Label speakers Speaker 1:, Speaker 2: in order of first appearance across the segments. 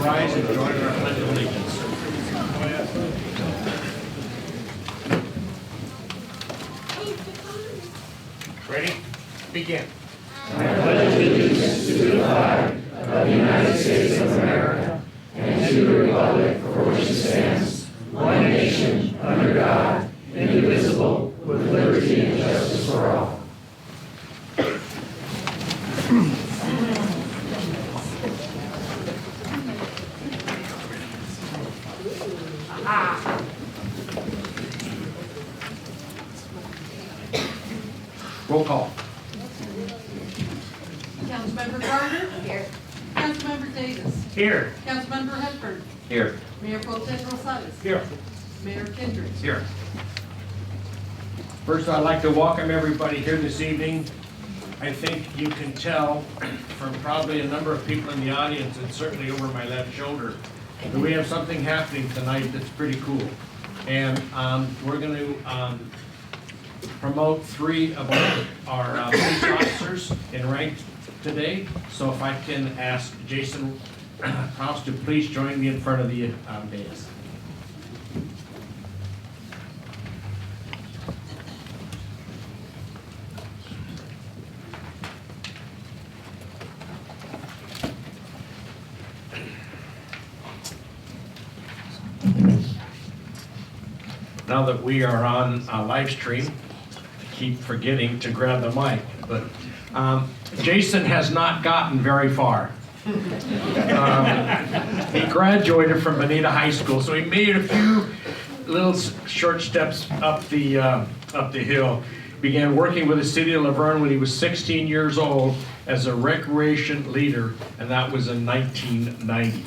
Speaker 1: rise and join in our pledge of allegiance. Ready? Begin.
Speaker 2: I pledge allegiance to the flag of the United States of America and to the republic for which it stands, one nation, under God, indivisible, with liberty and justice for all.
Speaker 1: Roll call.
Speaker 3: Councilmember Gardner. Here. Councilmember Davis.
Speaker 1: Here.
Speaker 3: Councilmember Hepburn.
Speaker 1: Here.
Speaker 3: Mayor Pro Tem Rosales.
Speaker 1: Here.
Speaker 3: Mayor Kendricks.
Speaker 1: Here. First, I'd like to welcome everybody here this evening. I think you can tell from probably a number of people in the audience and certainly over my left shoulder that we have something happening tonight that's pretty cool. And we're going to promote 3 of our police officers in rank today. So if I can ask Jason Proust to please join me in front of the dais. Now that we are on live stream, I keep forgetting to grab the mic, but Jason has not gotten very far. He graduated from Bonita High School, so he made a few little short steps up the hill. Began working with the city of Laverne when he was 16 years old as a recreation leader, and that was in 1990,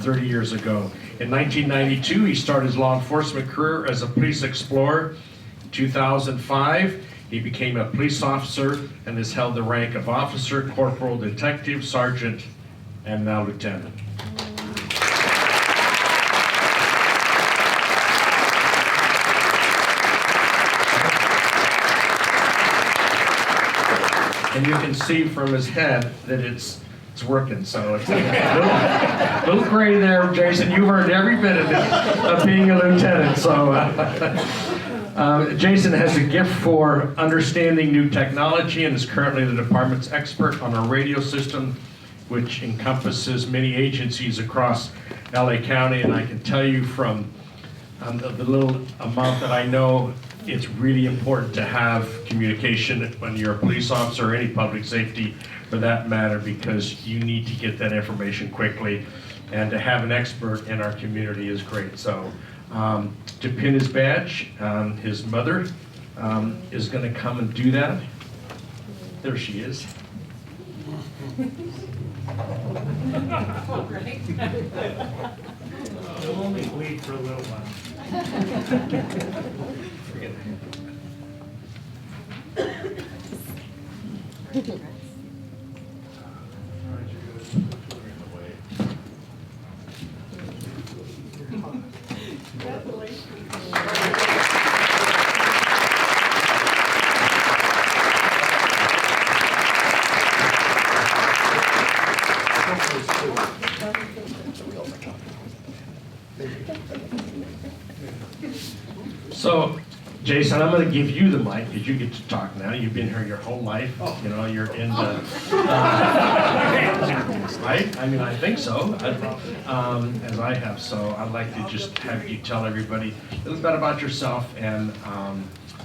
Speaker 1: 30 years ago. In 1992, he started his law enforcement career as a police explorer. In 2005, he became a police officer and has held the rank of officer, corporal, detective, sergeant, and now lieutenant. And you can see from his head that it's working, so it's a little gray there, Jason. You've earned every bit of being a lieutenant. So Jason has a gift for understanding new technology and is currently the department's expert on a radio system which encompasses many agencies across LA County. And I can tell you from the little amount that I know, it's really important to have communication when you're a police officer or any public safety for that matter, because you need to get that information quickly, and to have an expert in our community is great. So to pin his badge, his mother is going to come and do that. There she is.
Speaker 4: It'll only bleed for a little while.
Speaker 1: Forget it. So, Jason, I'm going to give you the mic because you get to talk now. You've been here your whole life. You know, you're in the... right? I mean, I think so, as I have. So I'd like to just have you tell everybody a little bit about yourself and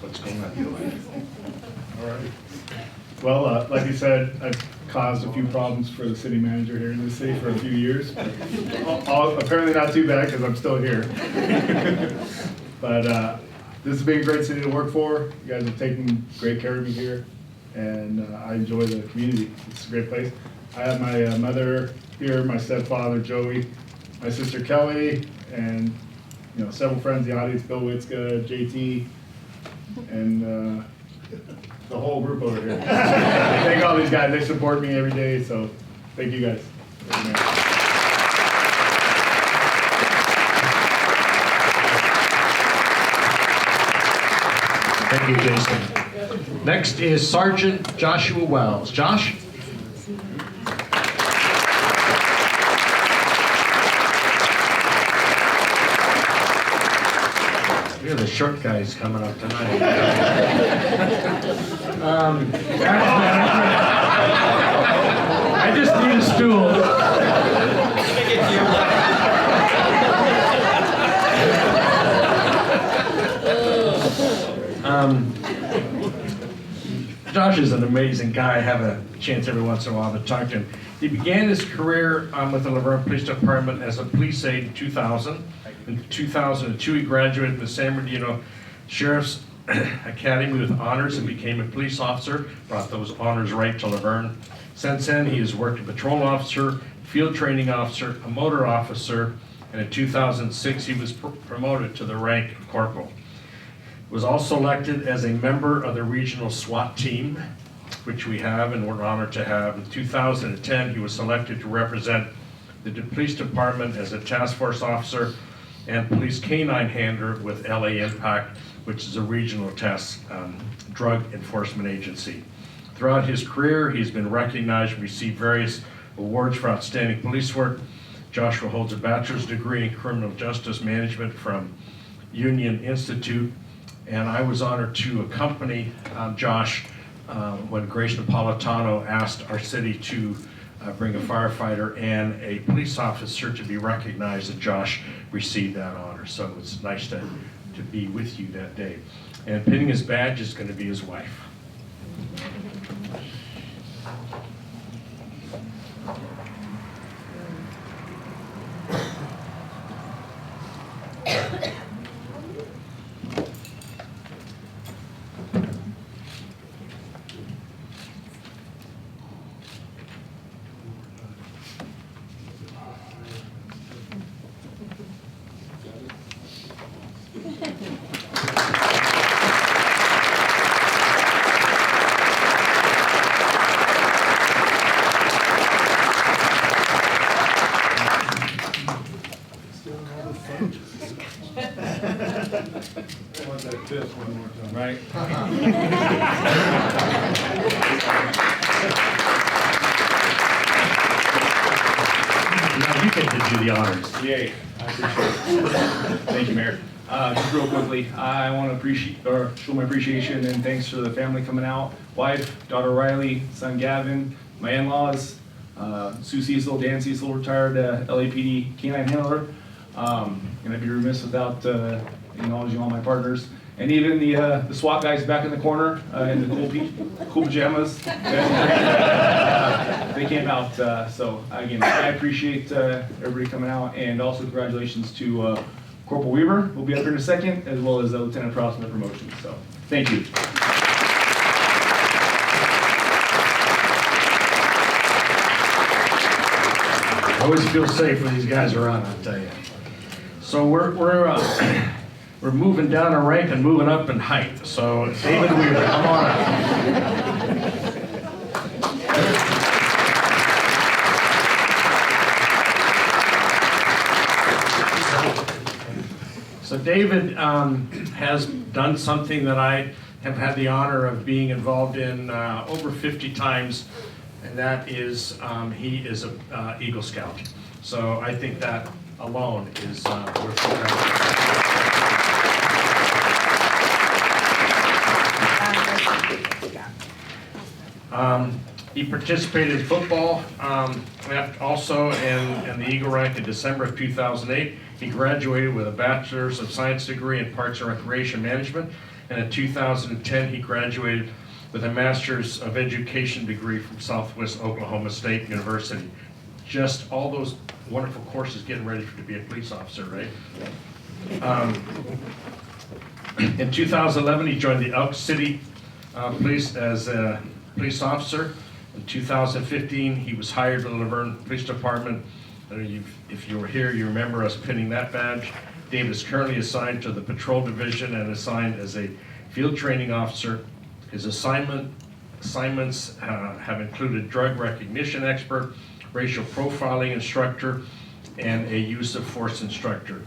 Speaker 1: what's going on in your life.
Speaker 5: All right. Well, like you said, I've caused a few problems for the city manager here in the city for a few years. Apparently not too bad because I'm still here. But this has been a great city to work for. You guys have taken great care of me here, and I enjoy the community. It's a great place. I have my mother here, my stepfather Joey, my sister Kelly, and several friends in the audience: Bill Witzka, JT, and the whole group over here. Thank all these guys. They support me every day, so thank you guys.
Speaker 1: Thank you, Jason. Next is Sergeant Joshua Wells. Josh? short guys coming up tonight. I just need a stool. Josh is an amazing guy. I have a chance every once in a while to talk to him. He began his career with the Verne Police Department as a police aide in 2000. In 2002, he graduated from the San Bernardino Sheriff's Academy with honors and became a police officer, brought those honors right to Laverne. Since then, he has worked as a patrol officer, field training officer, a motor officer, and in 2006, he was promoted to the rank of corporal. Was also elected as a member of the regional SWAT team, which we have and we're honored to have. In 2010, he was selected to represent the police department as a task force officer and police canine handler with LA Impact, which is a regional drug enforcement agency. Throughout his career, he's been recognized and received various awards for outstanding police work. Joshua holds a bachelor's degree in criminal justice management from Union Institute, and I was honored to accompany Josh when Grace Napolitano asked our city to bring a firefighter and a police officer to be recognized, and Josh received that honor. So it's nice to be with you that day. And pinning his badge is going to be his wife. Right. Now you get to do the honors.
Speaker 6: Yay, I appreciate it. Thank you, Mayor. Just real quickly, I want to show my appreciation and thanks to the family coming out. Wife, daughter Riley, son Gavin, my in-laws, Sue Cecil, Dan Cecil, retired LAPD canine handler. And I'd be remiss without acknowledging all my partners. And even the SWAT guys back in the corner in the cool pajamas. They came out. So again, I appreciate everybody coming out, and also congratulations to Corporal Weaver, who'll be up here in a second, as well as Lieutenant Prowse in the promotion. So thank you.
Speaker 1: I always feel safe when these guys are on, I'll tell you. So we're moving down a rank and moving up in height. So David Weaver, come on up. So David has done something that I have had the honor of being involved in over 50 times, and that is he is an Eagle Scout. So I think that alone is worth He participated in football also in the Eagle rank in December of 2008. He graduated with a Bachelor's of Science degree in Parks and Recreation Management, and in 2010 he graduated with a Master's of Education degree from Southwest Oklahoma State University. Just all those wonderful courses getting ready to be a police officer, right? In 2011, he joined the Elk City Police as a police officer. In 2015, he was hired to the Verne Police Department. If you were here, you remember us pinning that badge. David is currently assigned to the Patrol Division and assigned as a field training officer. His assignments have included drug recognition expert, racial profiling instructor, and a use of force instructor.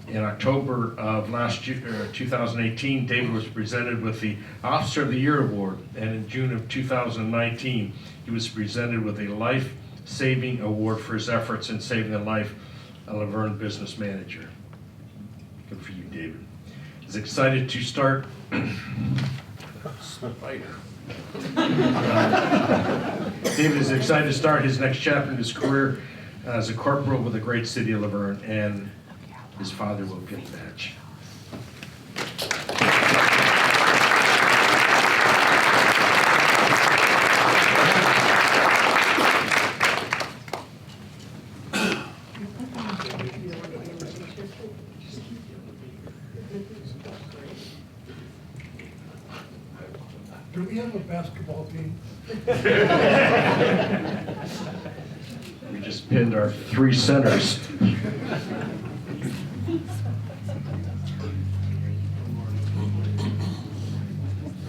Speaker 1: In October of last year, 2018, David was presented with the Officer of the Year Award, and in June of 2019, he was presented with a life-saving award for his efforts in saving the life of a Laverne business manager. Good for you, David. is excited to start. David is excited to start his next chapter in his career as a corporal with the great city of Laverne, and his father will get the badge.
Speaker 7: Do we have a basketball team?
Speaker 1: We just pinned our 3 centers.
Speaker 7: Is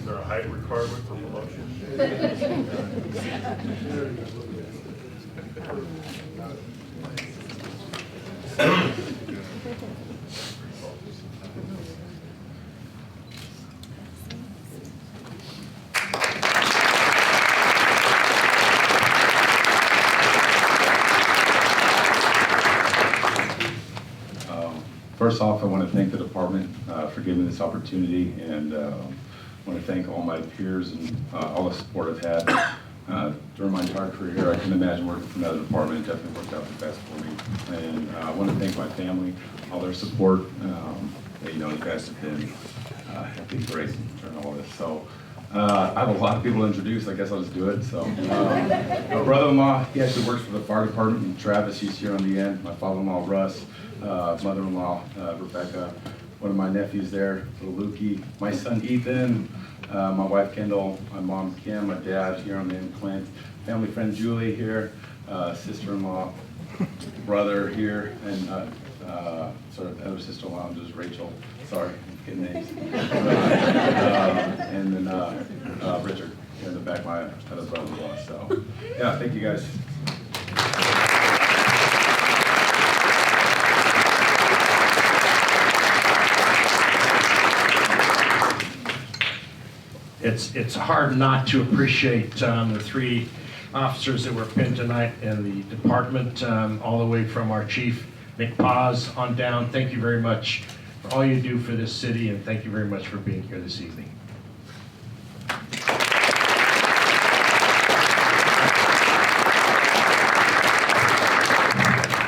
Speaker 7: there a height requirement for promotion?
Speaker 8: First off, I want to thank the department for giving me this opportunity, and I want to thank all my peers and all the support I've had during my entire career here. I couldn't imagine working for another department. It definitely worked out the best for me. And I want to thank my family, all their support. You know, you guys have been great during all of this. So I have a lot of people to introduce. I guess I'll just do it. So my brother-in-law, he actually works for the fire department, and Travis, he's here on the end. My father-in-law, Russ. Mother-in-law, Rebecca, one of my nephews there, little Lukey, my son Ethan, my wife Kendall, my mom Kim, my dad here on the end, Clint, family friend Julie here, sister-in-law, brother here, and sort of other sister-in-law, just Rachel, sorry, I'm getting names. And then Richard here in the back, my other brother-in-law. So, yeah, thank you guys.
Speaker 1: It's hard not to appreciate the 3 officers that were pinned tonight and the department, all the way from our chief, Nick Paz, on down. Thank you very much for all you do for this city, and thank you very much for being here this evening.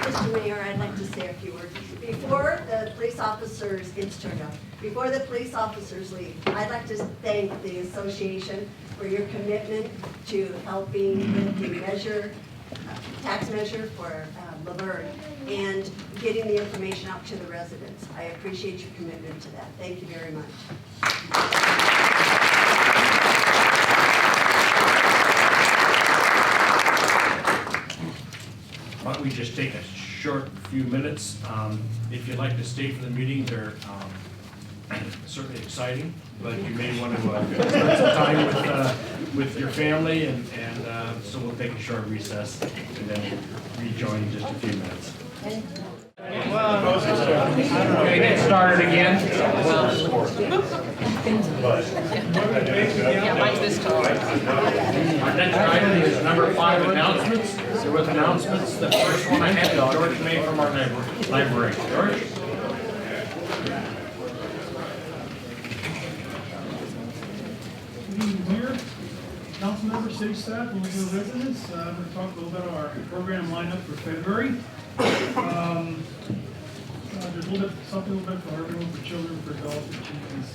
Speaker 9: Mr. Mayor, I'd like to say a few words. Before the police officers, it's turned up. Before the police officers leave, I'd like to thank the association for your commitment to helping with the tax measure for Laverne and getting the information out to the residents. I appreciate your commitment to that. Thank you very much.
Speaker 1: Why don't we just take a short few minutes? If you'd like to stay for the meeting, they're certainly exciting, but you may want to spend some time with your family, and so we'll take a short recess and then rejoin in just a few minutes. Okay, get started again.
Speaker 2: Yeah, mine's this tall.
Speaker 1: Our next item is number 5, announcements. So with announcements, the first one I have is George May from our library. George?
Speaker 10: Good evening, Mayor, council members, city staff, and local residents. I'm going to talk a little bit about our program lineup for February. There's something a little bit for everyone, for children, for adults, for teens,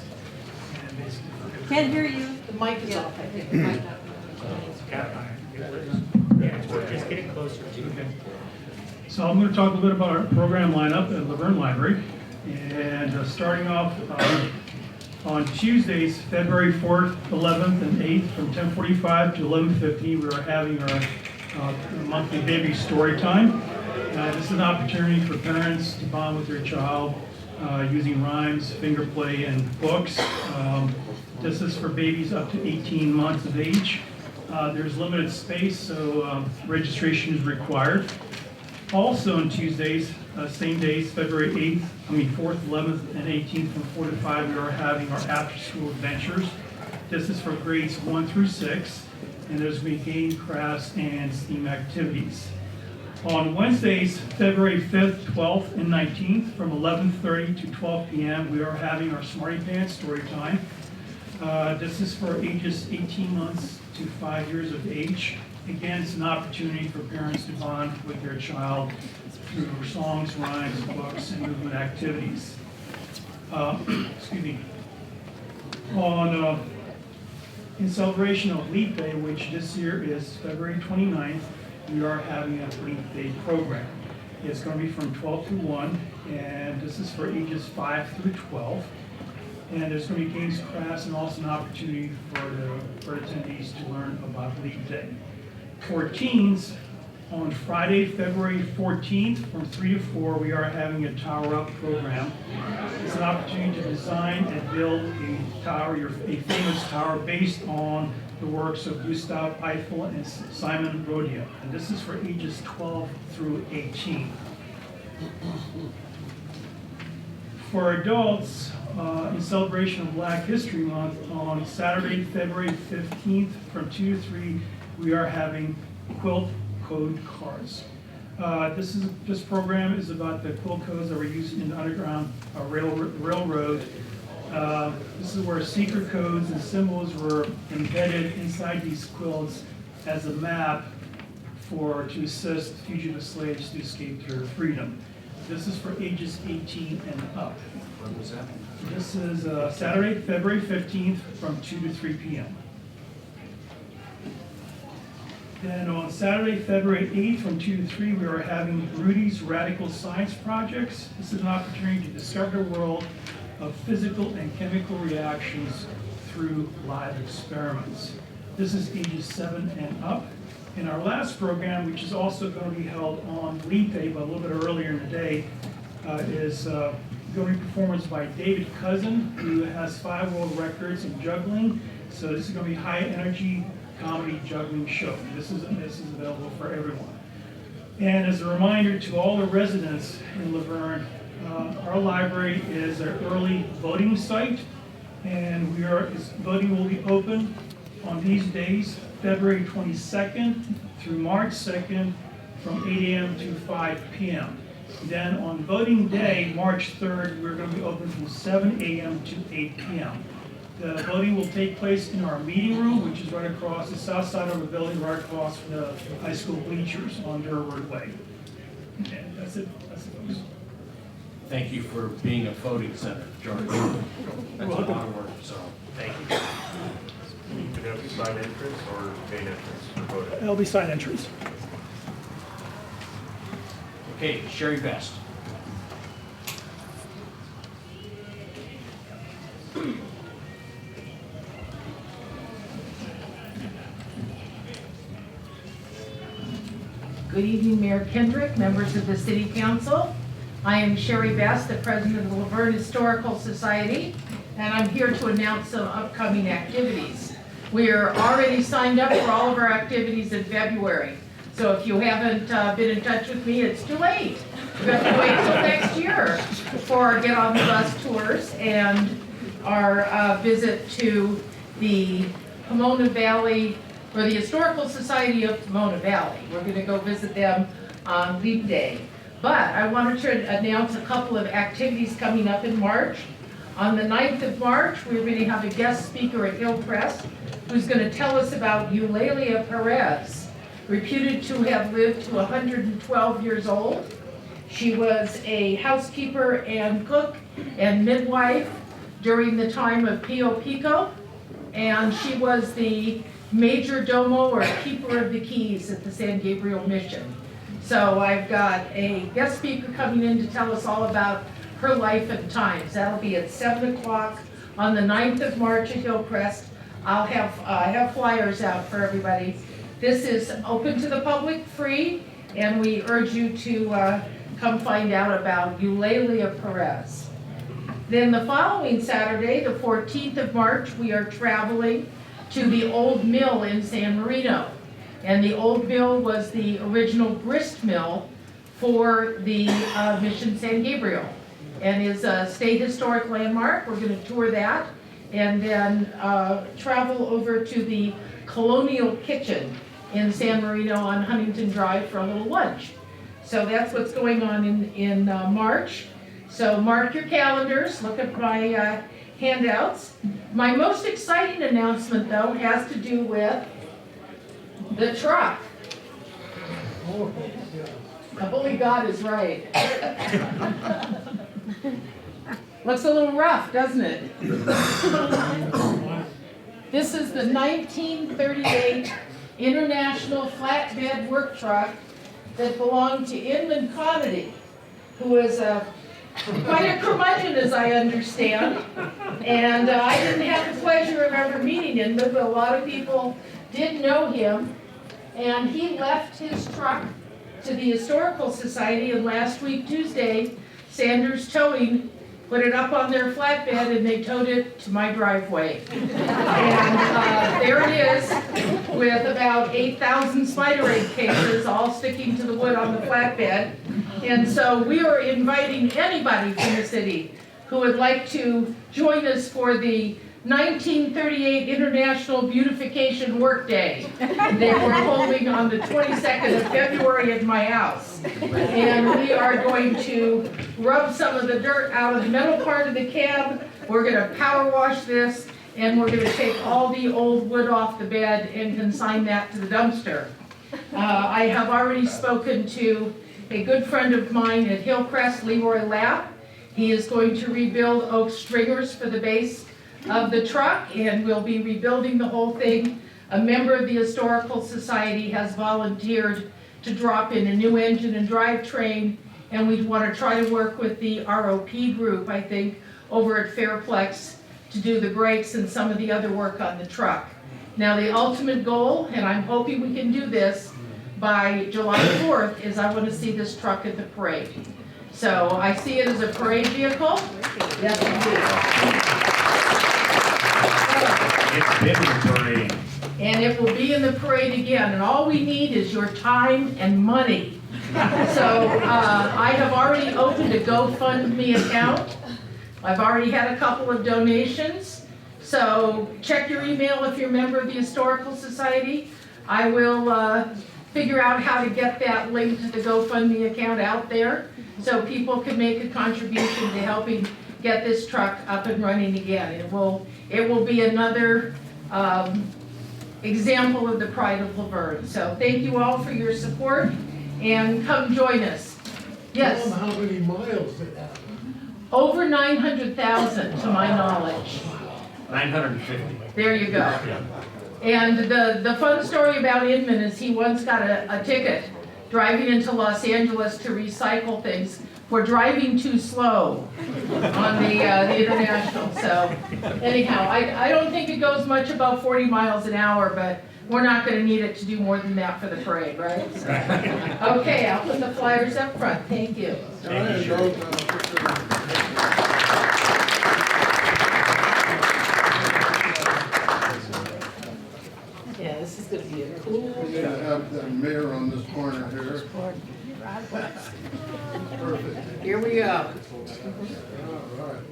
Speaker 10: and basically for everyone.
Speaker 3: Can't hear you. The mic is off, I think. The mic not-
Speaker 4: Yeah, we're just getting closer to you.
Speaker 10: So I'm going to talk a little bit about our program lineup at Laverne Library. And starting off on Tuesdays, February 4th, 11th, and 8th, from 10:45 to 11:50, we are having our monthly baby story time. This is an opportunity for parents to bond with their child using rhymes, finger play, and books. This is for babies up to 18 months of age. There's limited space, so registration is required. Also on Tuesdays, same days, February 4th, 11th, and 18th, from 4 to 5, we are having our after-school adventures. This is for grades 1 through 6, and there's going to be game, crafts, and STEAM activities. On Wednesdays, February 5th, 12th, and 19th, from 11:30 to 12 p.m., we are having our Smarty Pants story time. This is for ages 18 months to 5 years of age. Again, it's an opportunity for parents to bond with their child through songs, rhymes, books, and movement activities. Excuse me. In celebration of Leap Day, which this year is February 29th, we are having a Leap Day program. It's going to be from 12 to 1, and this is for ages 5 through 12. And there's going to be games, crafts, and also an opportunity for attendees to learn about Leap Day. For teens, on Friday, February 14th, from 3 to 4, we are having a Tower Up program. It's an opportunity to design and build a tower, a famous tower based on the works of Gustav Eiffel and Simon Rodin. And this is for ages 12 through 18. For adults, in celebration of Black History Month, on Saturday, February 15th, from 2 to 3, we are having quilt code cards. This program is about the quilt codes that were used in the Underground Railroad. This is where secret codes and symbols were embedded inside these quilts as a map to assist fugitive slaves to escape their freedom. This is for ages 18 and up.
Speaker 1: When was that?
Speaker 10: This is Saturday, February 15th, from 2 to 3 p.m. Then on Saturday, February 8th, from 2 to 3, we are having Rudy's Radical Science Projects. This is an opportunity to discover the world of physical and chemical reactions through live experiments. This is ages 7 and up. And our last program, which is also going to be held on Leap Day, but a little bit earlier in the day, is going to be performance by David Cousin, who has 5 world records in juggling. So this is going to be high energy comedy juggling show. This is available for everyone. And as a reminder to all the residents in Laverne, our library is an early voting site, and voting will be open on these days, February 22nd through March 2nd, from 8 a.m. to 5 p.m. Then on voting day, March 3rd, we're going to be open from 7 a.m. to 8 p.m. The voting will take place in our meeting room, which is right across the south side of the building, right across from the high school bleachers on Durward Way. And that's it. That's it, folks.
Speaker 1: Thank you for being a voting center, George. That's a lot of work, so thank you.
Speaker 4: You can have side entrance or main entrance for voting.
Speaker 10: It'll be side entrance.
Speaker 1: Okay, Sherry Best.
Speaker 2: Good evening, Mayor Kendrick, members of the City Council. I am Sherry Best, the president of the Laverne Historical Society, and I'm here to announce some upcoming activities. We are already signed up for all of our activities in February. So if you haven't been in touch with me, it's too late. We have to wait till next year for our Get on the Bus tours and our visit to the Pomona Valley, or the Historical Society of Pomona Valley. We're going to go visit them on Leap Day. But I wanted to announce a couple of activities coming up in March. On the 9th of March, we're going to have a guest speaker at Hillcrest who's going to tell us about Eulalia Perez, reputed to have lived to 112 years old. She was a housekeeper and cook and midwife during the time of Pio Pico, and she was the major domo, or keeper of the keys, at the San Gabriel Mission. So I've got a guest speaker coming in to tell us all about her life and times. That'll be at 7 o'clock on the 9th of March at Hillcrest. I'll have flyers out for everybody. This is open to the public, free, and we urge you to come find out about Eulalia Perez. Then the following Saturday, the 14th of March, we are traveling to the Old Mill in San Marino. And the Old Mill was the original grist mill for the Mission San Gabriel, and is a state historic landmark. We're going to tour that, and then travel over to the Colonial Kitchen in San Marino on Huntington Drive for a little lunch. So that's what's going on in March. So mark your calendars, look at my handouts. My most exciting announcement, though, has to do with the truck. The Holy God is right. Looks a little rough, doesn't it? This is the 1938 International Flatbed Work Truck that belonged to Inman Connolly, who is quite a curmudgeon, as I understand. And I didn't have the pleasure of ever meeting him, but a lot of people did know him. And he left his truck to the Historical Society, and last week, Tuesday, Sanders Towing put it up on their flatbed and they towed it to my driveway. And there it is with about 8,000 spider egg cases all sticking to the wood on the flatbed. And so we are inviting anybody from the city who would like to join us for the 1938 International Beautification Workday. They were holding on the 22nd of February at my house. And we are going to rub some of the dirt out of the metal part of the cab. We're going to power wash this, and we're going to take all the old wood off the bed and consign that to the dumpster. I have already spoken to a good friend of mine at Hillcrest, Leroy Lapp. He is going to rebuild oak stringers for the base of the truck, and we'll be rebuilding the whole thing. A member of the Historical Society has volunteered to drop in a new engine and drivetrain, and we want to try to work with the R.a.g group, I think, over at Fairplex to do the brakes and some of the other work on the truck. Now, the ultimate goal, and I'm hoping we can do this by July 4th, is I want to see this truck at the parade. So I see it as a parade vehicle. Yes, indeed.
Speaker 1: It's been in the parade.
Speaker 2: And it will be in the parade again, and all we need is your time and money. So I have already opened a GoFundMe account. I've already had a couple of donations. So check your email if you're a member of the Historical Society. I will figure out how to get that link to the GoFundMe account out there so people can make a contribution to helping get this truck up and running again. It will be another example of the pride of Laverne. So thank you all for your support, and come join us. Yes?
Speaker 7: Tell them how many miles it has.
Speaker 2: Over 900,000 to my knowledge.
Speaker 1: 950.
Speaker 2: There you go. And the fun story about Inman is he once got a ticket driving into Los Angeles to recycle things for driving too slow on the International. So anyhow, I don't think it goes much above 40 miles an hour, but we're not going to need it to do more than that for the parade, right? So, okay, I'll put the flyers up front. Thank you.
Speaker 1: Thank you.
Speaker 2: Yeah, this is going to be a cool.
Speaker 7: We need to have the mayor on this corner here.
Speaker 2: Here we go.
Speaker 7: All right.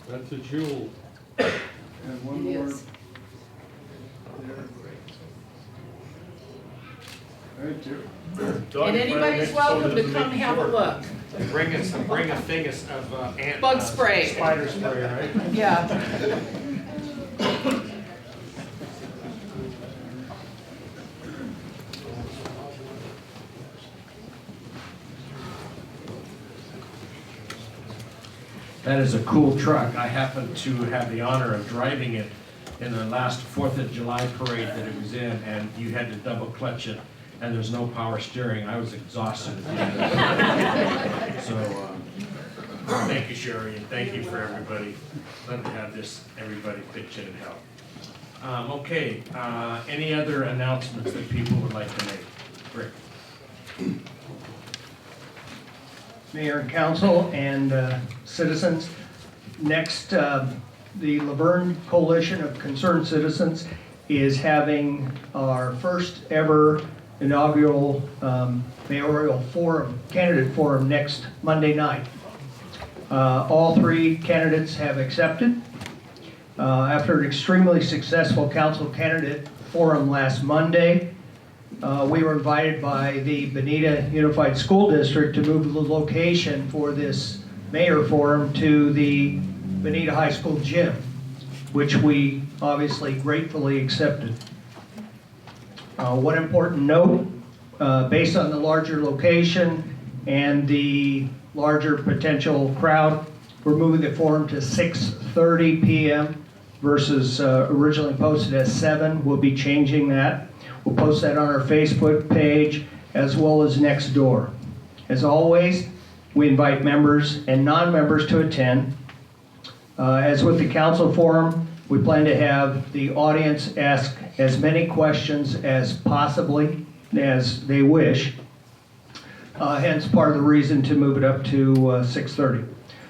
Speaker 4: That's a jewel.
Speaker 7: And one
Speaker 2: It
Speaker 7: more.
Speaker 2: is.
Speaker 7: There. Thank you.
Speaker 2: And anybody's welcome to come have a look.
Speaker 4: Bring a thing of ant.
Speaker 2: Bug spray.
Speaker 4: Spider spray, right?
Speaker 2: Yeah.
Speaker 1: That is a cool truck. I happened to have the honor of driving it in the last 4th of July parade that it was in, and you had to double clutch it, and there's no power steering. I was exhausted at the end of it. So, thank you, Sherry, and thank you for everybody. Let me have this, everybody pitch in and help. Okay, any other announcements that people would like to make? Rick?
Speaker 11: Mayor and council and citizens. Next, the Laverne Coalition of Concerned Citizens is having our first ever inaugural mayoral forum, candidate forum next Monday night. All 3 candidates have accepted. After an extremely successful council candidate forum last Monday, we were invited by the Bonita Unified School District to move the location for this mayor forum to the Bonita High School gym, which we obviously gratefully accepted. One important note, based on the larger location and the larger potential crowd, we're moving the forum to 6:30 p.m. versus originally posted at 7. We'll be changing that. We'll post that on our Facebook page as well as next door. As always, we invite members and non-members to attend. As with the council forum, we plan to have the audience ask as many questions as possibly as they wish. Hence part of the reason to move it up to 6:30.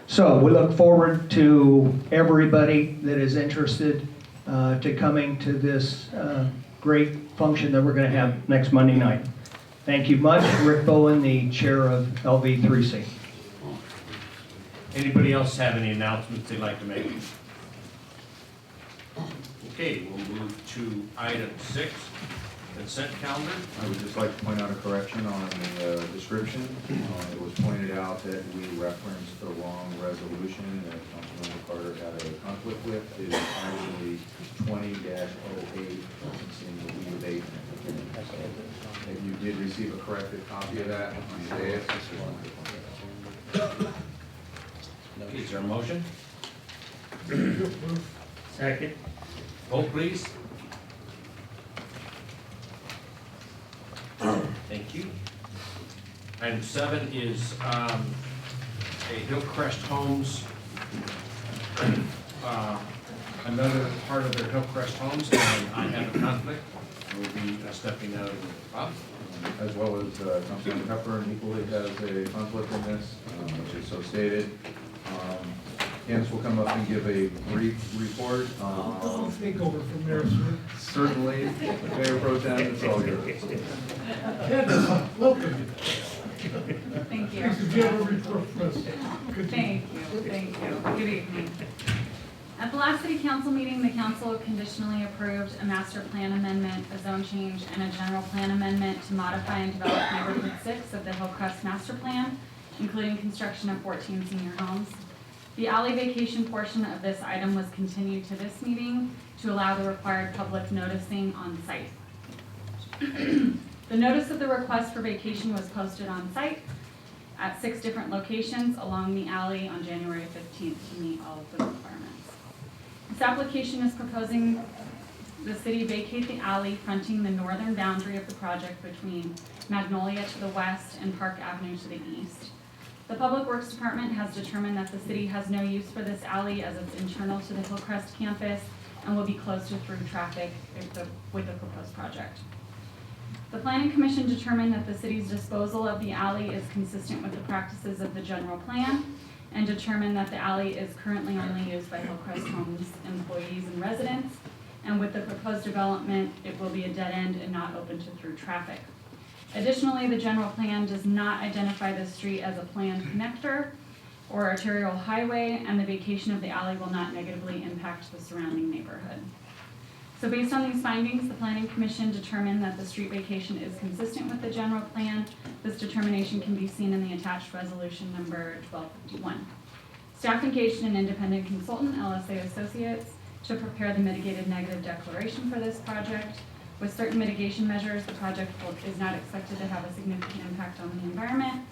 Speaker 11: So we look forward to everybody that is interested to coming to this great function that we're going to have next Monday night. Thank you much. Rick Bowen, the chair of LV3C.
Speaker 1: Anybody else have any announcements they'd like to make? Okay, we'll move to item 6, consent calendar.
Speaker 12: I would just like to point out a correction on the description. It was pointed out that we referenced the wrong resolution that Councilmember Carter had a conflict with. It is actually 20-08, referencing the leave abatement. If you did receive a corrected copy of that, you say it.
Speaker 1: Okay, is there a motion?
Speaker 2: Second.
Speaker 1: Vote please. Thank you. Item 7 is a Hillcrest Homes, another part of their Hillcrest Homes, and I have a conflict. I will be stepping out of the box.
Speaker 12: As well as Councilmember Pepper equally has a conflict in this, which is so stated. Candace will come up and give a brief report.
Speaker 7: I'll take over from there, sir.
Speaker 12: Certainly, Mayor Pro Tem, it's all yours.
Speaker 7: Candace, welcome.
Speaker 3: Thank you.
Speaker 7: Please, if you have a report for us.
Speaker 3: Thank you. Good evening. At the last city council meeting, the council conditionally approved a master plan amendment, a zone change, and a general plan amendment to modify and develop neighborhood 6 of the Hillcrest master plan, including construction of 14 senior homes. The alley vacation portion of this item was continued to this meeting to allow the required public noticing on site. The notice of the request for vacation was posted on site at 6 different locations along the alley on January 15th to meet all of the requirements. This application is proposing the city vacate the alley fronting the northern boundary of the project between Magnolia to the west and Park Avenue to the east. The Public Works Department has determined that the city has no use for this alley as it's internal to the Hillcrest campus and will be closed to through traffic with the proposed project. The Planning Commission determined that the city's disposal of the alley is consistent with the practices of the general plan and determined that the alley is currently only used by Hillcrest Homes employees and residents, and with the proposed development, it will be a dead end and not open to through traffic. Additionally, the general plan does not identify the street as a planned connector or arterial highway, and the vacation of the alley will not negatively impact the surrounding neighborhood. So based on these findings, the Planning Commission determined that the street vacation is consistent with the general plan. This determination can be seen in the attached resolution number 1251. Staff engaged an independent consultant, LSA Associates, to prepare the mitigated negative declaration for this project. With certain mitigation measures, the project is not expected to have a significant impact on the environment.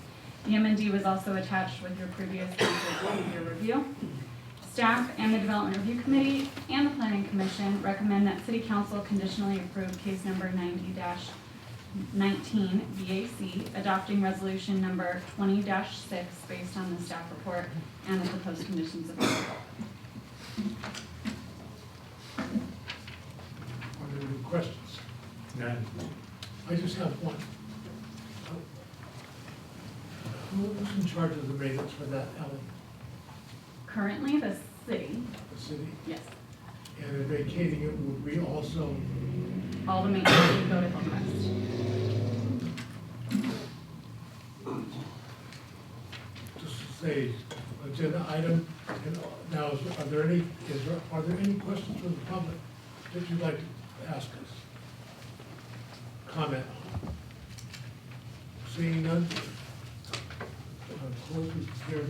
Speaker 3: The M&D was also attached with your previous your review. Staff and the Development Review Committee and the Planning Commission recommend that City Council conditionally approve case number 90-19 BAC, adopting resolution number 20-6 based on the staff report and the proposed conditions of approval.
Speaker 7: Are there any questions?
Speaker 2: None.
Speaker 7: I just have one. Who's in charge of the maintenance for that alley?
Speaker 3: Currently, the city,
Speaker 7: The city?
Speaker 3: yes,
Speaker 7: And in vacating it, would we also,
Speaker 3: all the maintenance would go to Hillcrest.
Speaker 7: just to say, agenda item, and now, are there any questions from the public that you'd like to ask us? Comment on? Seeing none. Clerk, is there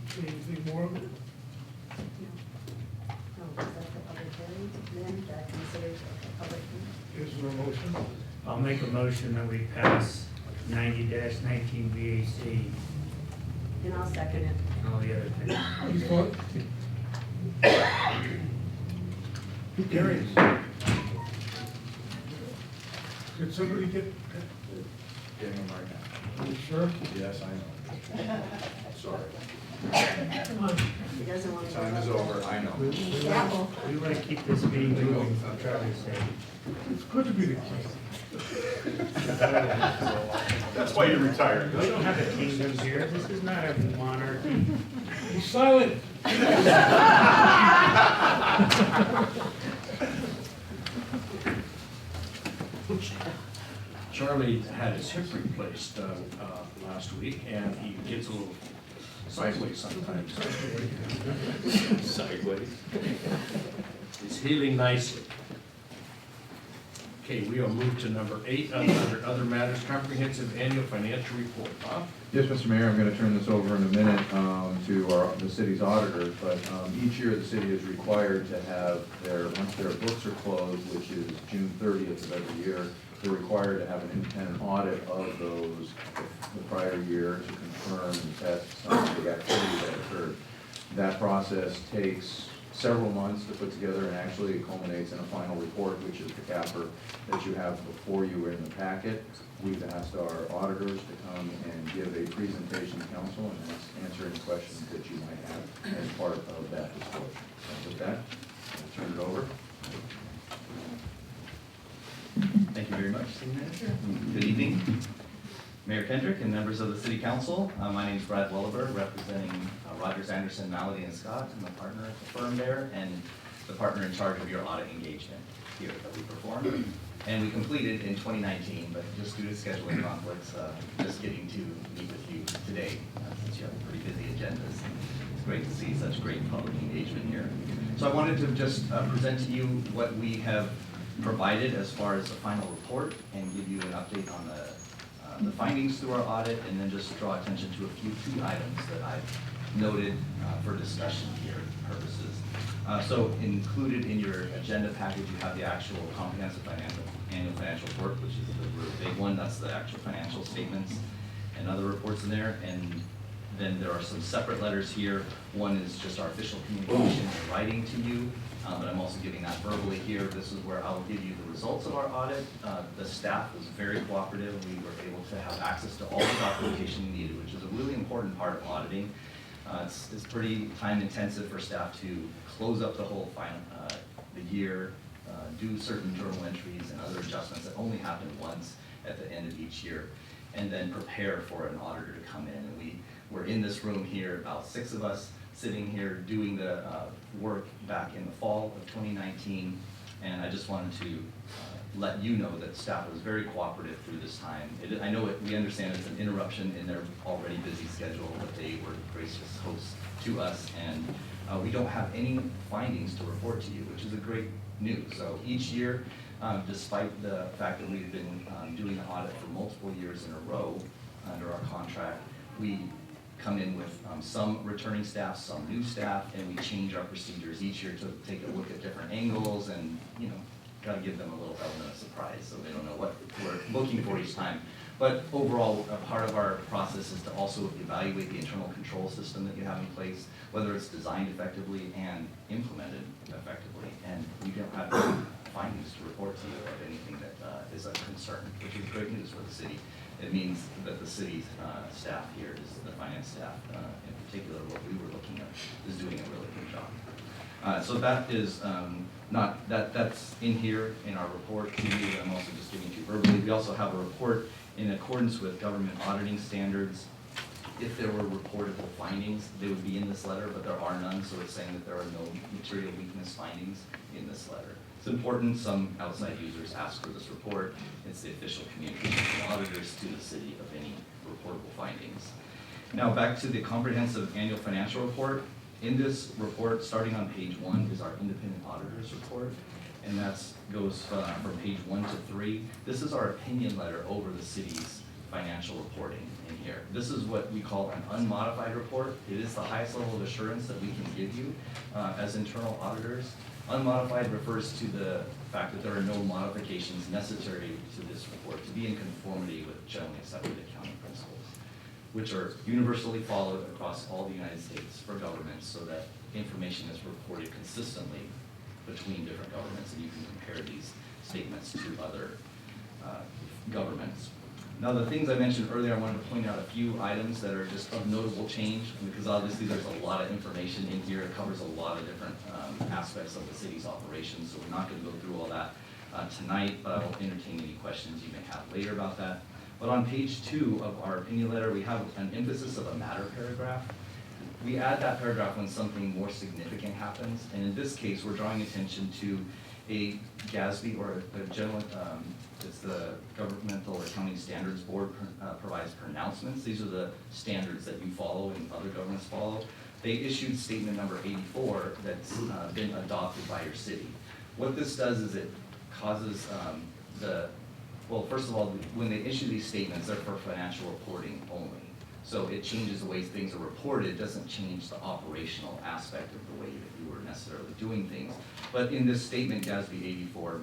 Speaker 7: say anything more of it?
Speaker 9: No, is that the public hearing? Then that considers a public hearing?
Speaker 7: Is there a motion?
Speaker 2: I'll make a motion that we pass 90-19 VAC
Speaker 9: And I'll second it.
Speaker 2: and all the other things.
Speaker 7: Please vote. Carries. Did somebody get,
Speaker 12: Getting them right now.
Speaker 7: are you sure?
Speaker 12: Yes, I know. Sorry.
Speaker 7: Come on.
Speaker 9: He doesn't want to.
Speaker 12: Time is over, I know.
Speaker 9: Gavel.
Speaker 2: We want to keep this meeting moving, I'm trying to say.
Speaker 7: It's good to be the king.
Speaker 4: That's why you retired.
Speaker 2: We don't have a kingdom here, this is not a monarchy.
Speaker 7: Be silent.
Speaker 1: Charlie had his hip replaced last week, and he gets a little sideways sometimes. Sideways. He's healing nicely. Okay, we will move to number 8, under other matters, comprehensive annual financial report. Bob?
Speaker 12: Yes, Mr. Mayor, I'm going to turn this over in a minute to the city's auditor, but each year the city is required to have once their books are closed, which is June 30th of every year, they're required to have an independent audit of the prior year to confirm that some of the activity that occurred. That process takes several months to put together, and actually it culminates in a final report, which is the capper that you have before you in the packet. We've asked our auditors to come and give a presentation to council and answer any questions that you might have as part of that disclosure. So with that, I'll turn it over.
Speaker 13: Thank you very much, City Manager. Good evening, Mayor Kendrick and members of the City Council. My name is Brad Welliver, representing Rogers, Anderson, Malady, and Scott. I'm a partner at the firm there and the partner in charge of your audit engagement here that we performed. And we completed in 2019, but just due to scheduling conflicts, just getting to meet with you today, since you have pretty busy agendas. It's great to see such great public engagement here. So I wanted to just present to you what we have provided as far as the final report and give you an update on the findings through our audit, and then just draw attention to a few key items that I've noted for discussion here purposes. So included in your agenda package, you have the actual comprehensive annual financial report, which is the really big one. That's the actual financial statements and other reports in there. And then there are some separate letters here. One is just our official communication in writing to you, but I'm also giving that verbally here. This is where I'll give you the results of our audit. The staff was very cooperative. We were able to have access to all the documentation we needed, which is a really important part of auditing. It's pretty time intensive for staff to close up the whole the year, do certain journal entries and other adjustments that only happen once at the end of each year, and then prepare for an auditor to come in. And we were in this room here, about 6 of us, sitting here doing the work back in the fall of 2019, and I just wanted to let you know that staff was very cooperative through this time. I know we understand it's an interruption in their already busy schedule, but they were gracious hosts to us, and we don't have any findings to report to you, which is a great news. So each year, despite the fact that we've been doing the audit for multiple years in a row under our contract, we come in with some returning staff, some new staff, and we change our procedures each year to take a look at different angles and, got to give them a little element of surprise so they don't know what we're looking for each time. But overall, a part of our process is to also evaluate the internal control system that you have in place, whether it's designed effectively and implemented effectively. And we don't have any findings to report to you of anything that is a concern, which is great news for the city. It means that the city's staff here, the finance staff in particular, what we were looking at, is doing a really good job. So that is that's in here in our report to you. I'm also just giving to you verbally. We also have a report in accordance with government auditing standards. If there were reportable findings, they would be in this letter, but there are none, so it's saying that there are no material weakness findings in this letter. It's important. Some outside users ask for this report. It's the official communication from auditors to the city of any reportable findings. Now back to the comprehensive annual financial report. In this report, starting on page 1, is our independent auditors report, and that goes from page 1 to 3. This is our opinion letter over the city's financial reporting in here. This is what we call an unmodified report. It is the highest level of assurance that we can give you as internal auditors. Unmodified refers to the fact that there are no modifications necessary to this report to be in conformity with generally accepted accounting principles, which are universally followed across all the United States for governments so that information is reported consistently between different governments, and you can compare these statements to other governments. Now, the things I mentioned earlier, I wanted to point out a few items that are just of notable change, because obviously there's a lot of information in here. It covers a lot of different aspects of the city's operations, so we're not going to go through all that tonight, but I will entertain any questions you may have later about that. But on page 2 of our opinion letter, we have an emphasis of a matter paragraph. We add that paragraph when something more significant happens, and in this case, we're drawing attention to a GASB, or a general, it's the Governmental Accounting Standards Board provides pronouncements. These are the standards that you follow and other governments follow. They issued statement number 84 that's been adopted by your city. What this does is it causes well, first of all, when they issue these statements, they're for financial reporting only. So it changes the way things are reported. It doesn't change the operational aspect of the way that you were necessarily doing things. But in this statement, GASB 84,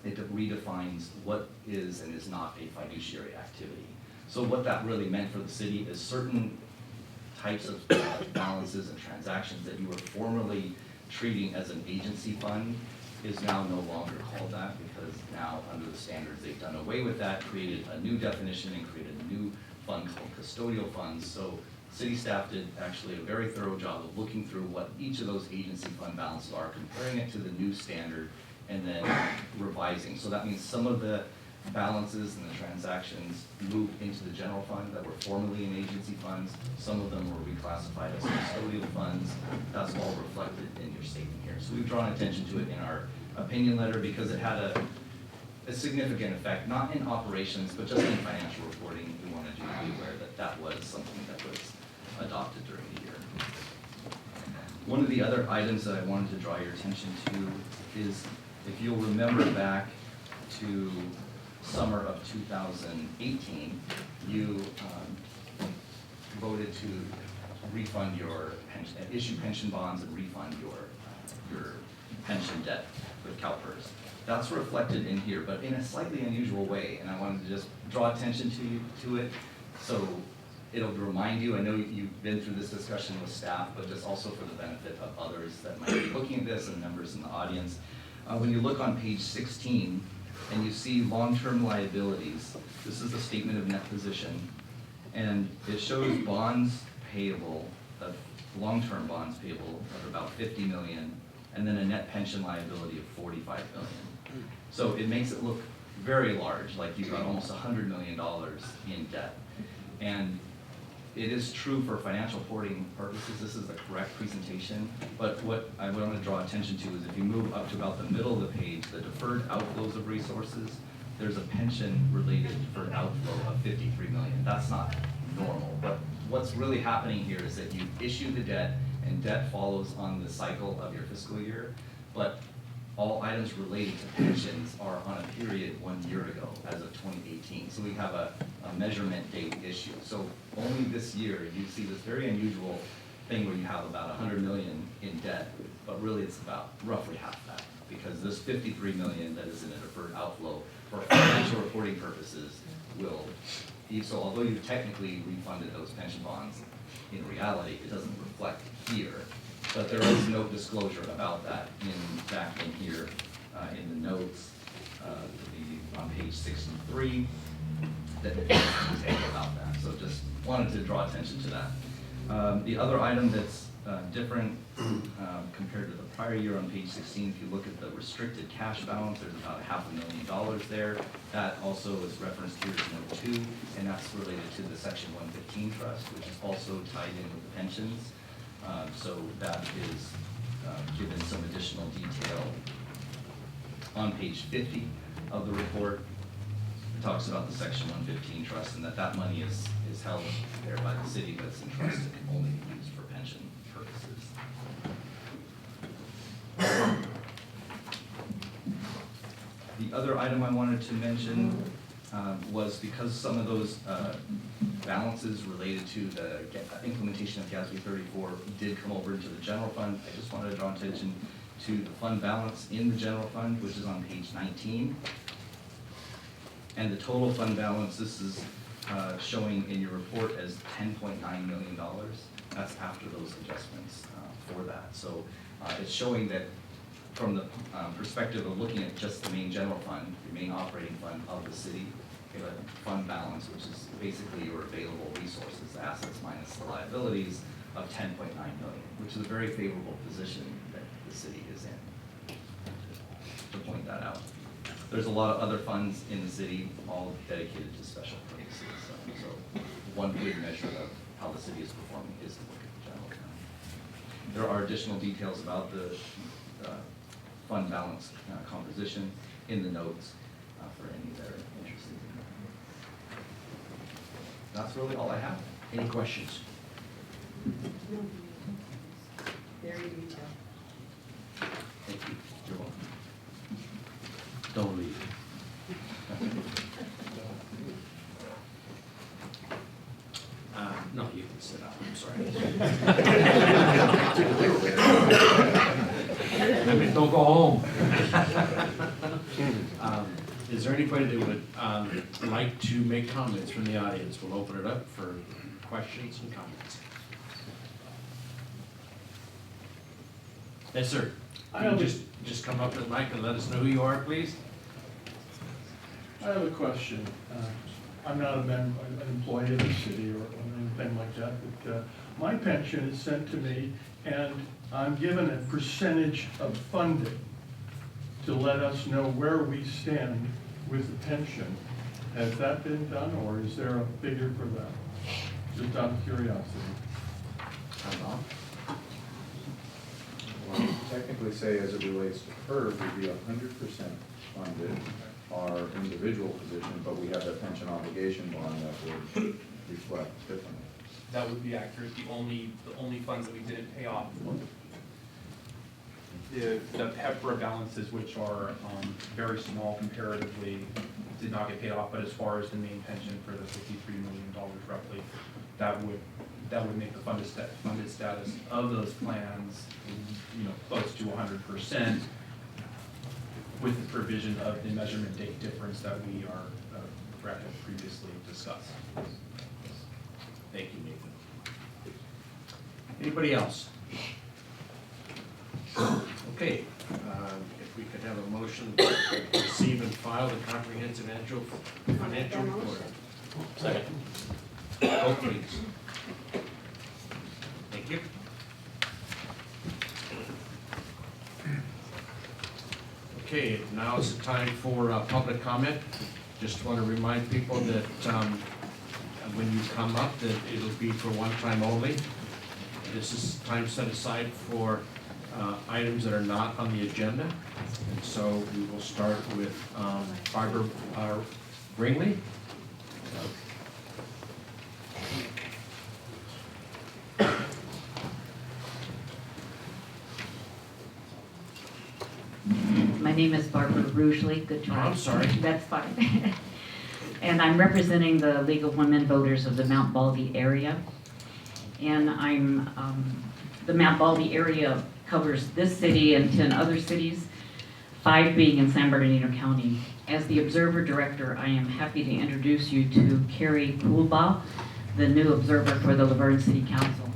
Speaker 13: it redefines what is and is not a fiduciary activity. So what that really meant for the city is certain types of balances and transactions that you were formerly treating as an agency fund is now no longer called that, because now under the standards they've done away with that, created a new definition and created a new fund called custodial funds. So city staff did actually a very thorough job of looking through what each of those agency fund balances are, comparing it to the new standard, and then revising. So that means some of the balances and the transactions moved into the general fund that were formerly in agency funds. Some of them were reclassified as custodial funds. That's all reflected in your statement here. So we've drawn attention to it in our opinion letter because it had a significant effect, not in operations, but just in financial reporting. We wanted you to be aware that that was something that was adopted during the year. One of the other items that I wanted to draw your attention to is, if you'll remember back to summer of 2018, you voted to refund your pension, issue pension bonds and refund your pension debt with CalPERS. That's reflected in here, but in a slightly unusual way, and I wanted to just draw attention to it, so it'll remind you. I know you've been through this discussion with staff, but just also for the benefit of others that might be looking at this and members in the audience. When you look on page 16 and you see long-term liabilities, this is the statement of net position, and it shows bonds payable, long-term bonds payable of about 50 million, and then a net pension liability of 45 million. So it makes it look very large, like you've got almost $100 million in debt. And it is true for financial reporting purposes, this is the correct presentation, but what I want to draw attention to is if you move up to about the middle of the page, the deferred outflows of resources, there's a pension-related deferred outflow of 53 million. That's not normal, but what's really happening here is that you issue the debt, and debt follows on the cycle of your fiscal year, but all items related to pensions are on a period 1 year ago, as of 2018. So we have a measurement date issue. So only this year, you see this very unusual thing where you have about 100 million in debt, but really it's about roughly half that, because this 53 million that is in a deferred outflow for financial reporting purposes will, so although you technically refunded those pension bonds, in reality, it doesn't reflect here. But there is no disclosure about that back in here in the notes on page 63 that detail about that. So just wanted to draw attention to that. The other item that's different compared to the prior year on page 16, if you look at the restricted cash balance, there's about $500,000 there. That also is referenced here as note 2, and that's related to the section 115 trust, which is also tied in with the pensions. So that is given some additional detail on page 50 of the report. It talks about the section 115 trust and that money is held there by the city, but it's entrusted and can only be used for pension purposes. The other item I wanted to mention was because some of those balances related to the implementation of GASB 34 did come over into the general fund. I just wanted to draw attention to the fund balance in the general fund, which is on page 19. And the total fund balance, this is showing in your report as $10.9 million. That's after those adjustments for that. So it's showing that from the perspective of looking at just the main general fund, the main operating fund of the city, you have a fund balance, which is basically your available resources, the assets minus the liabilities, of $10.9 million, which is a very favorable position that the city is in, to point that out. There's a lot of other funds in the city, all dedicated to special purposes. So one good measure of how the city is performing is to look at the general fund. There are additional details about the fund balance composition in the notes for any that are interested. That's really all I have.
Speaker 2: Any questions?
Speaker 9: Very detailed.
Speaker 13: Thank you. You're welcome.
Speaker 2: Don't leave. No, you can sit down, I'm sorry. I mean, don't go home. Is there anybody that would like to make comments from the audience? We'll open it up for questions and comments. Yes, sir. Can you just come up to the mic and let us know who you are, please?
Speaker 14: I have a question. I'm not an employee of the city or anything like that, but my pension is sent to me and I'm given a percentage of funding to let us know where we stand with the pension. Has that been done, or is there a figure for that? Just out of curiosity.
Speaker 12: Well, technically say as it relates to PERB, we'd be 100% funded our individual position, but we have that pension obligation bond that would reflect differently.
Speaker 6: That would be accurate. The only funds that we didn't pay off were the PEPRA balances, which are very small comparatively, did not get paid off. But as far as the main pension for the $53 million roughly, that would make the funded status of those plans, close to 100%, with the provision of the measurement date difference that we have previously discussed.
Speaker 2: Thank you, Nathan. Anybody else? Okay, if we could have a motion to receive and file the comprehensive annual financial report. Second. Vote please. Thank you. Okay, now is the time for public comment. Just want to remind people that when you come up, that it'll be for one time only. This is time set aside for items that are not on the agenda. And so we will start with Barbara Bringley.
Speaker 15: My name is Barbara Rougeley. Good try.
Speaker 2: Oh, I'm sorry.
Speaker 15: That's fine. And I'm representing the League of Women Voters of the Mount Baldy area. And the Mount Baldy area covers this city and 10 other cities, 5 being in San Bernardino County. As the Observer Director, I am happy to introduce you to Carrie Poolbaugh, the new Observer for the Verne City Council.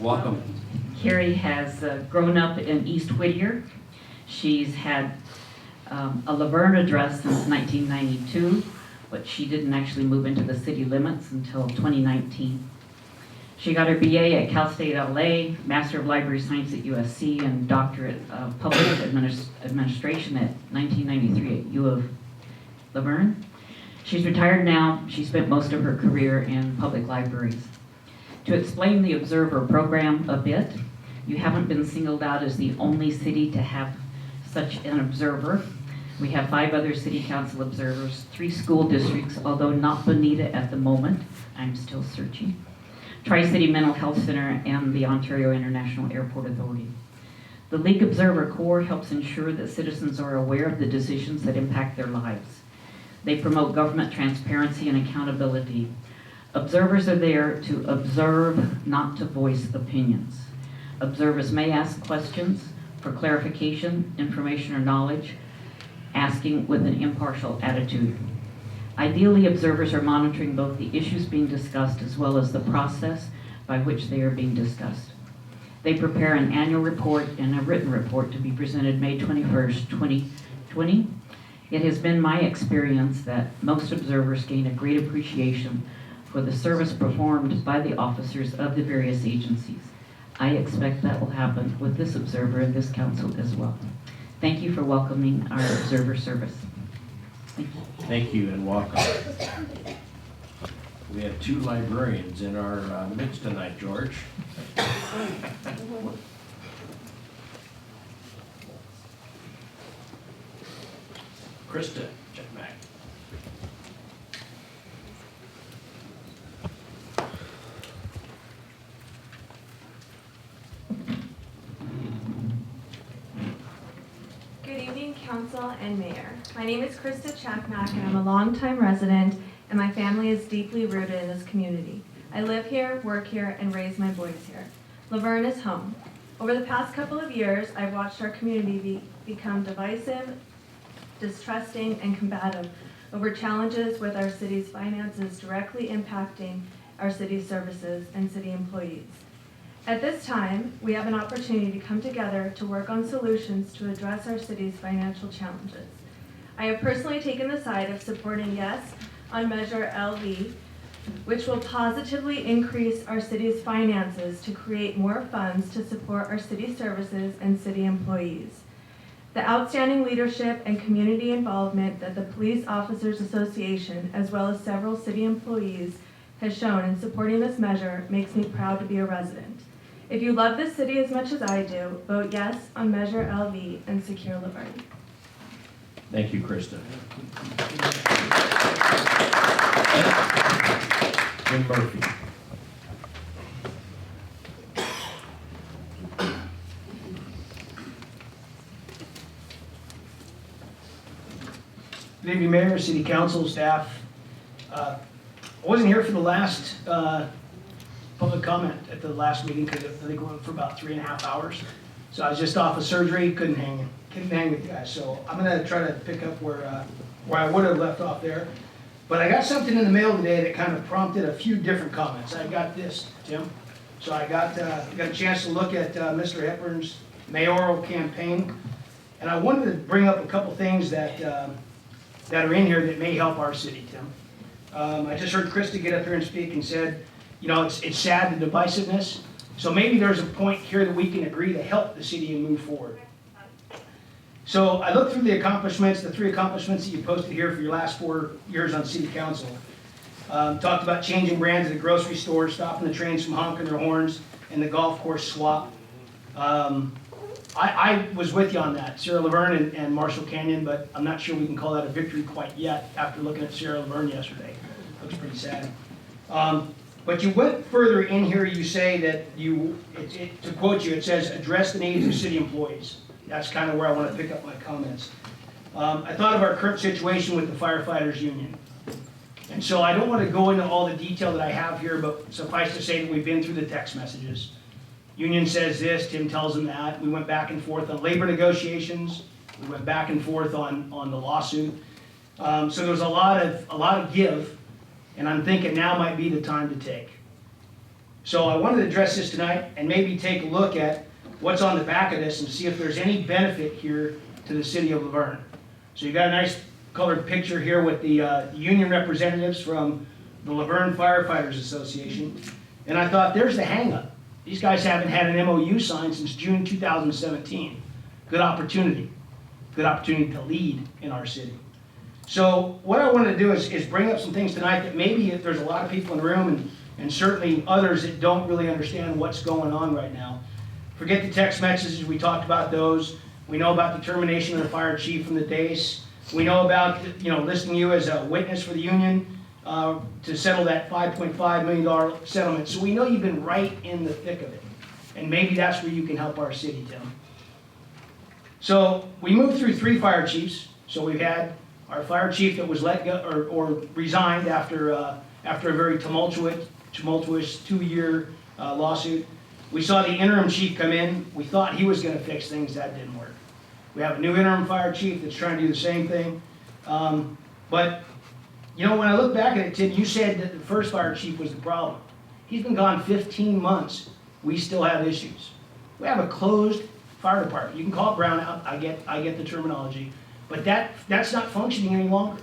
Speaker 2: Welcome.
Speaker 15: Carrie has grown up in East Whittier. She's had a Laverne address since 1992, but she didn't actually move into the city limits until 2019. She got her BA at Cal State LA, Master of Library Science at USC, and Doctorate of Public Administration at 1993 at U of Laverne. She's retired now. She spent most of her career in public libraries. To explain the Observer program a bit, you haven't been singled out as the only city to have such an observer. We have 5 other city council observers, 3 school districts, although not Bonita at the moment. I'm still searching. Tri-City Mental Health Center and the Ontario International Airport Authority. The League Observer Corps helps ensure that citizens are aware of the decisions that impact their lives. They promote government transparency and accountability. Observers are there to observe, not to voice opinions. Observers may ask questions for clarification, information, or knowledge, asking with an impartial attitude. Ideally, observers are monitoring both the issues being discussed as well as the process by which they are being discussed. They prepare an annual report and a written report to be presented May 21st, 2020. It has been my experience that most observers gain a great appreciation for the service performed by the officers of the various agencies. I expect that will happen with this observer and this council as well. Thank you for welcoming our observer service. Thank you.
Speaker 2: Thank you and welcome. We have two librarians in our midst tonight, George. Krista, check back.
Speaker 16: Good evening, Council and Mayor. My name is Krista Chakmak, and I'm a longtime resident, and my family is deeply rooted in this community. I live here, work here, and raise my boys here. Laverne is home. Over the past couple of years, I've watched our community become divisive, distrusting, and combative over challenges with our city's finances directly impacting our city's services and city employees. At this time, we have an opportunity to come together to work on solutions to address our city's financial challenges. I have personally taken the side of supporting yes on Measure LV, which will positively increase our city's finances to create more funds to support our city services and city employees. The outstanding leadership and community involvement that the Police Officers Association, as well as several city employees, has shown in supporting this measure makes me proud to be a resident. If you love this city as much as I do, vote yes on Measure LV and secure Laverne.
Speaker 2: Thank you, Krista. Jim Murphy.
Speaker 17: Good evening, Mayor, City Council, staff. I wasn't here for the last public comment at the last meeting because I think we went for about 3.5 hours. So I was just off of surgery, couldn't hang with you guys. So I'm gonna try to pick up where I would have left off there. But I got something in the mail today that kind of prompted a few different comments. I got this, Tim. So I got a chance to look at Mr. Hepburn's mayoral campaign, and I wanted to bring up a couple things that are in here that may help our city, Tim. I just heard Krista get up here and speak and said, you know, it's sad, the divisiveness. So maybe there's a point here that we can agree to help the city and move forward. So I looked through the accomplishments, the 3 accomplishments that you posted here for your last 4 years on city council. Talked about changing brands at the grocery store, stopping the trains from honking their horns, and the golf course swap. I was with you on that, Sierra Laverne and Marshall Canyon, but I'm not sure we can call that a victory quite yet after looking at Sierra Laverne yesterday. Looks pretty sad. But you went further in here, you say that to quote you, it says, address the needs of city employees. That's kind of where I want to pick up my comments. I thought of our current situation with the firefighters union. And so I don't want to go into all the detail that I have here, but suffice to say that we've been through the text messages. Union says this, Tim tells them that. We went back and forth on labor negotiations. We went back and forth on the lawsuit. So there was a lot of give, and I'm thinking now might be the time to take. So I wanted to address this tonight and maybe take a look at what's on the back of this and see if there's any benefit here to the city of Laverne. So you got a nice colored picture here with the union representatives from the Laverne Firefighters Association. And I thought, there's the hang-up. These guys haven't had an MOU signed since June 2017. Good opportunity to lead in our city. So what I wanted to do is bring up some things tonight that maybe if there's a lot of people in the room and certainly others that don't really understand what's going on right now. Forget the text messages, we talked about those. We know about the termination of the fire chief from the DACE. We know about, listing you as a witness for the union to settle that $5.5 million settlement. So we know you've been right in the thick of it. And maybe that's where you can help our city, Tim. So we moved through 3 fire chiefs. So we've had our fire chief that was let go, or resigned after a very tumultuous 2-year lawsuit. We saw the interim chief come in. We thought he was gonna fix things. That didn't work. We have a new interim fire chief that's trying to do the same thing. But, you know, when I look back at it, Tim, you said that the first fire chief was the problem. He's been gone 15 months. We still have issues. We have a closed fire department. You can call it brownout. I get the terminology. But that's not functioning any longer.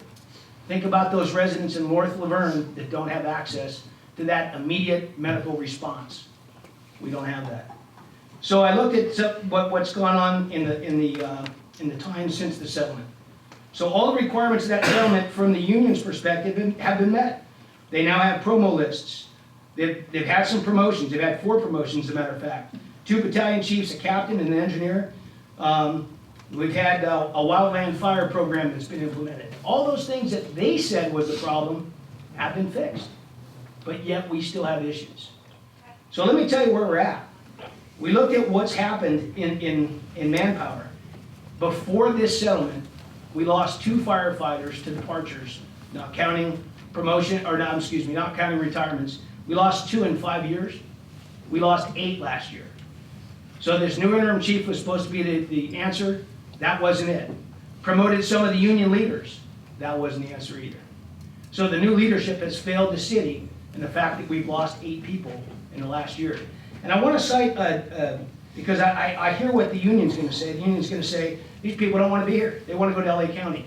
Speaker 17: Think about those residents in North Laverne that don't have access to that immediate medical response. We don't have that. So I looked at what's gone on in the time since the settlement. So all the requirements of that settlement from the union's perspective have been met. They now have promo lists. They've had some promotions. They've had 4 promotions, as a matter of fact. 2 battalion chiefs, a captain and an engineer. We've had a wildland fire program that's been implemented. All those things that they said was the problem have been fixed. But yet we still have issues. So let me tell you where we're at. We looked at what's happened in manpower. Before this settlement, we lost 2 firefighters to departures, not counting not counting retirements. We lost 2 in 5 years. We lost 8 last year. So this new interim chief was supposed to be the answer. That wasn't it. Promoted some of the union leaders. That wasn't the answer either. So the new leadership has failed the city in the fact that we've lost 8 people in the last year. And I want to cite, because I hear what the union's going to say. The union's going to say, these people don't want to be here. They want to go to LA County.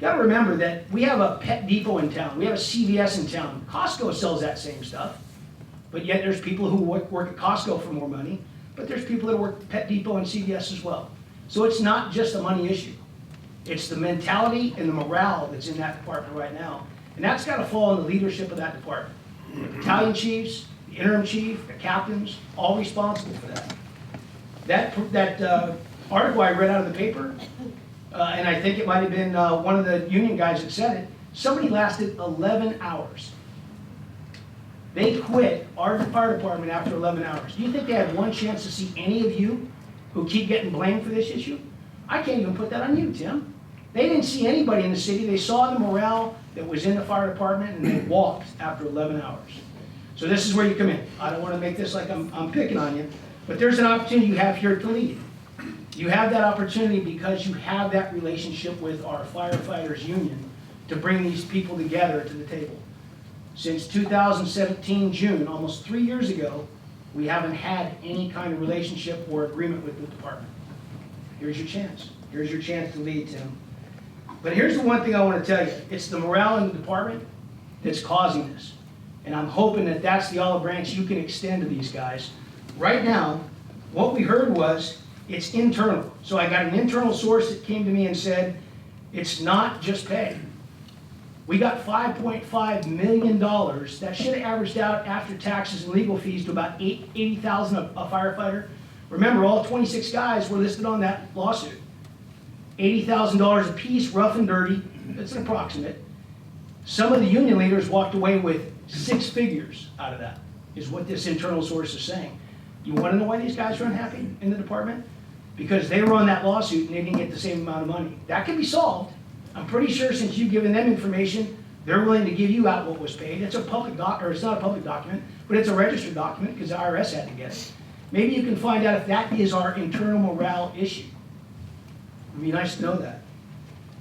Speaker 17: Got to remember that we have a Pet Depot in town. We have a CVS in town. Costco sells that same stuff. But yet there's people who work at Costco for more money. But there's people that work at Pet Depot and CVS as well. So it's not just a money issue. It's the mentality and the morale that's in that department right now. And that's got to fall in the leadership of that department. The battalion chiefs, the interim chief, the captains, all responsible for that. That article I read out of the paper, and I think it might have been one of the union guys that said it, somebody lasted 11 hours. They quit our fire department after 11 hours. Do you think they had one chance to see any of you who keep getting blamed for this issue? I can't even put that on you, Tim. They didn't see anybody in the city. They saw the morale that was in the fire department, and they walked after 11 hours. So this is where you come in. I don't want to make this like I'm picking on you, but there's an opportunity you have here to lead. You have that opportunity because you have that relationship with our firefighters union to bring these people together to the table. Since 2017, June, almost 3 years ago, we haven't had any kind of relationship or agreement with the department. Here's your chance. Here's your chance to lead, Tim. But here's the one thing I want to tell you. It's the morale in the department that's causing this. And I'm hoping that that's the olive branch you can extend to these guys. Right now, what we heard was it's internal. So I got an internal source that came to me and said, it's not just pay. We got $5.5 million. That should have averaged out after taxes and legal fees to about $80,000 a firefighter. Remember, all 26 guys were listed on that lawsuit. $80,000 a piece, rough and dirty. That's an approximate. Some of the union leaders walked away with 6 figures out of that, is what this internal source is saying. You want to know why these guys are unhappy in the department? Because they were on that lawsuit and they didn't get the same amount of money. That can be solved. I'm pretty sure since you've given them information, they're willing to give you out what was paid. It's a public it's not a public document, but it's a registered document because the IRS had to get it. Maybe you can find out if that is our internal morale issue. It'd be nice to know that.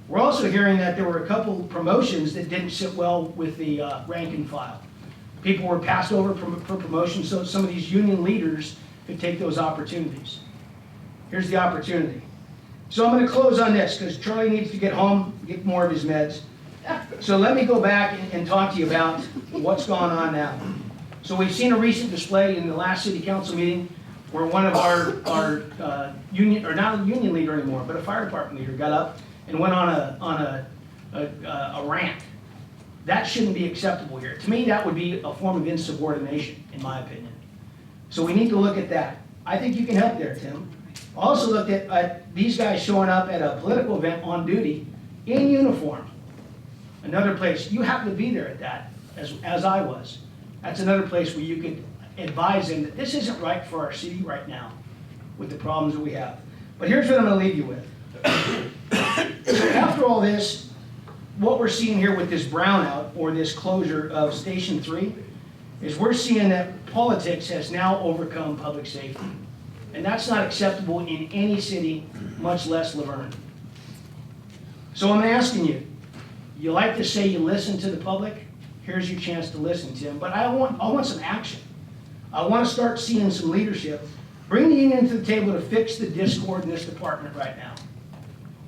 Speaker 17: We're also hearing that there were a couple promotions that didn't sit well with the rank and file. People were passed over for promotion so some of these union leaders could take those opportunities. Here's the opportunity. So I'm going to close on this because Charlie needs to get home, get more of his meds. So let me go back and talk to you about what's going on now. So we've seen a recent display in the last city council meeting where one of our union, or not a union leader anymore, but a fire department leader got up and went on a rant. That shouldn't be acceptable here. To me, that would be a form of insubordination, in my opinion. So we need to look at that. I think you can help there, Tim. Also looked at these guys showing up at a political event on duty in uniform. Another place, you happen to be there at that, as I was. That's another place where you could advise them that this isn't right for our city right now with the problems that we have. But here's what I'm going to leave you with. So after all this, what we're seeing here with this brownout or this closure of Station 3 is we're seeing that politics has now overcome public safety. And that's not acceptable in any city, much less Laverne. So I'm asking you, you like to say you listen to the public? Here's your chance to listen to them. But I want some action. I want to start seeing some leadership. Bring the union to the table to fix the discord in this department right now.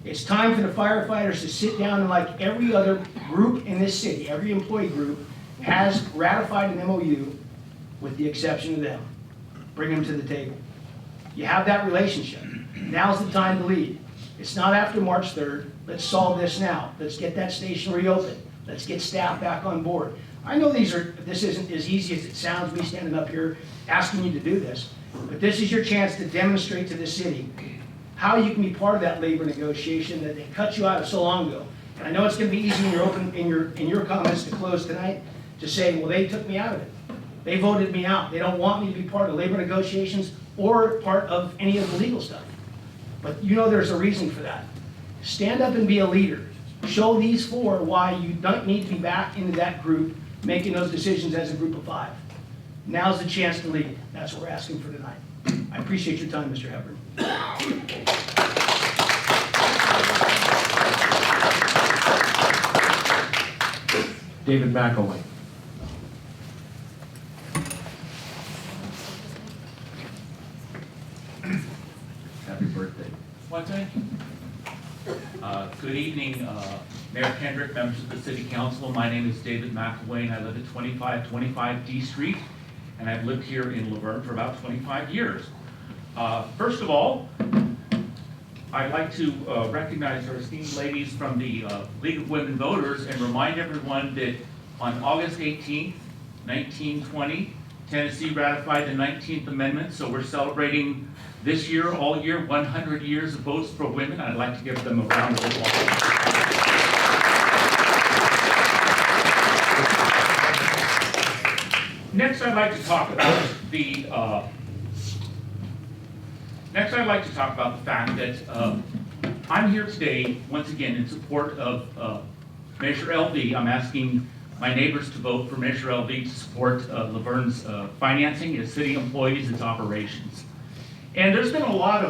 Speaker 17: It's time for the firefighters to sit down and, like every other group in this city, every employee group has ratified an MOU with the exception of them. Bring them to the table. You have that relationship. Now's the time to lead. It's not after March 3rd. Let's solve this now. Let's get that station reopened. Let's get staff back on board. I know this isn't as easy as it sounds, me standing up here asking you to do this, but this is your chance to demonstrate to the city how you can be part of that labor negotiation that they cut you out of so long ago. And I know it's going to be easy in your comments to close tonight to say, well, they took me out of it. They voted me out. They don't want me to be part of labor negotiations or part of any of the legal stuff. But you know there's a reason for that. Stand up and be a leader. Show these four why you don't need to be back into that group making those decisions as a group of 5. Now's the chance to lead. That's what we're asking for tonight. I appreciate your time, Mr. Hepburn.
Speaker 1: David McElwain.
Speaker 18: Happy birthday. Well, thank you. Good evening, Mayor Kendrick, members of the City Council. My name is David McElwain. I live at 2525 D Street, and I've lived here in Laverne for about 25 years. First of all, I'd like to recognize our esteemed ladies from the League of Women Voters and remind everyone that on August 18th, 1920, Tennessee ratified the 19th Amendment, so we're celebrating this year, all year, 100 years of votes for women. I'd like to give them a round of applause. Next, I'd like to talk about the fact that I'm here today, once again, in support of Measure LV. I'm asking my neighbors to vote for Measure LV to support Laverne's financing, its city employees, its operations. And there's been a lot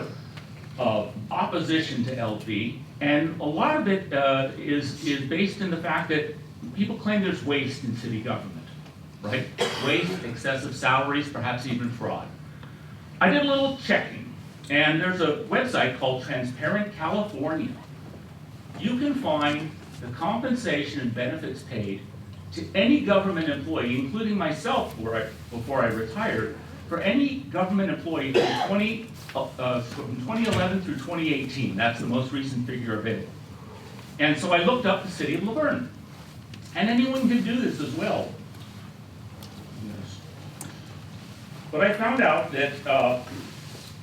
Speaker 18: of opposition to LV, and a lot of it is based in the fact that people claim there's waste in city government, right? Waste, excessive salaries, perhaps even fraud. I did a little checking, and there's a website called Transparent California. You can find the compensation and benefits paid to any government employee, including myself before I retired, for any government employee from 2011 through 2018. That's the most recent figure available. And so I looked up the city of Laverne. And anyone can do this as well. But I found out that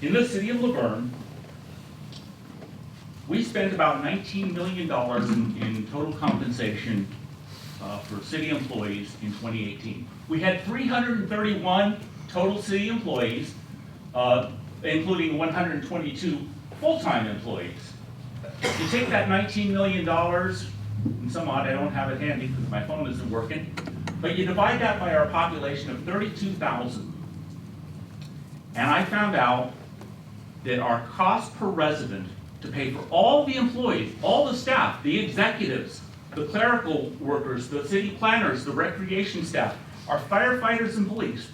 Speaker 18: in the city of Laverne, we spent about $19 million in total compensation for city employees in 2018. We had 331 total city employees, including 122 full-time employees. You take that $19 million, and some odd, I don't have it handy because my phone isn't working, but you divide that by our population of 32,000. And I found out that our cost per resident to pay for all the employees, all the staff, the executives, the clerical workers, the city planners, the recreation staff, our firefighters and police,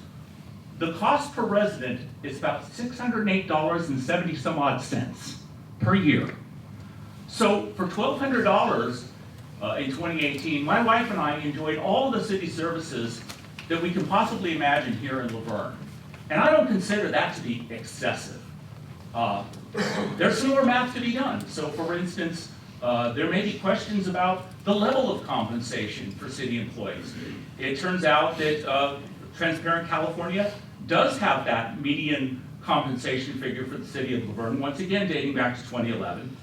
Speaker 18: the cost per resident is about $608.70 some odd cents per year. So for $1,200 in 2018, my wife and I enjoyed all the city services that we can possibly imagine here in Laverne. And I don't consider that to be excessive. There's some more math to be done. So for instance, there may be questions about the level of compensation for city employees. It turns out that Transparent California does have that median compensation figure for the city of Laverne, once again dating back to 2011.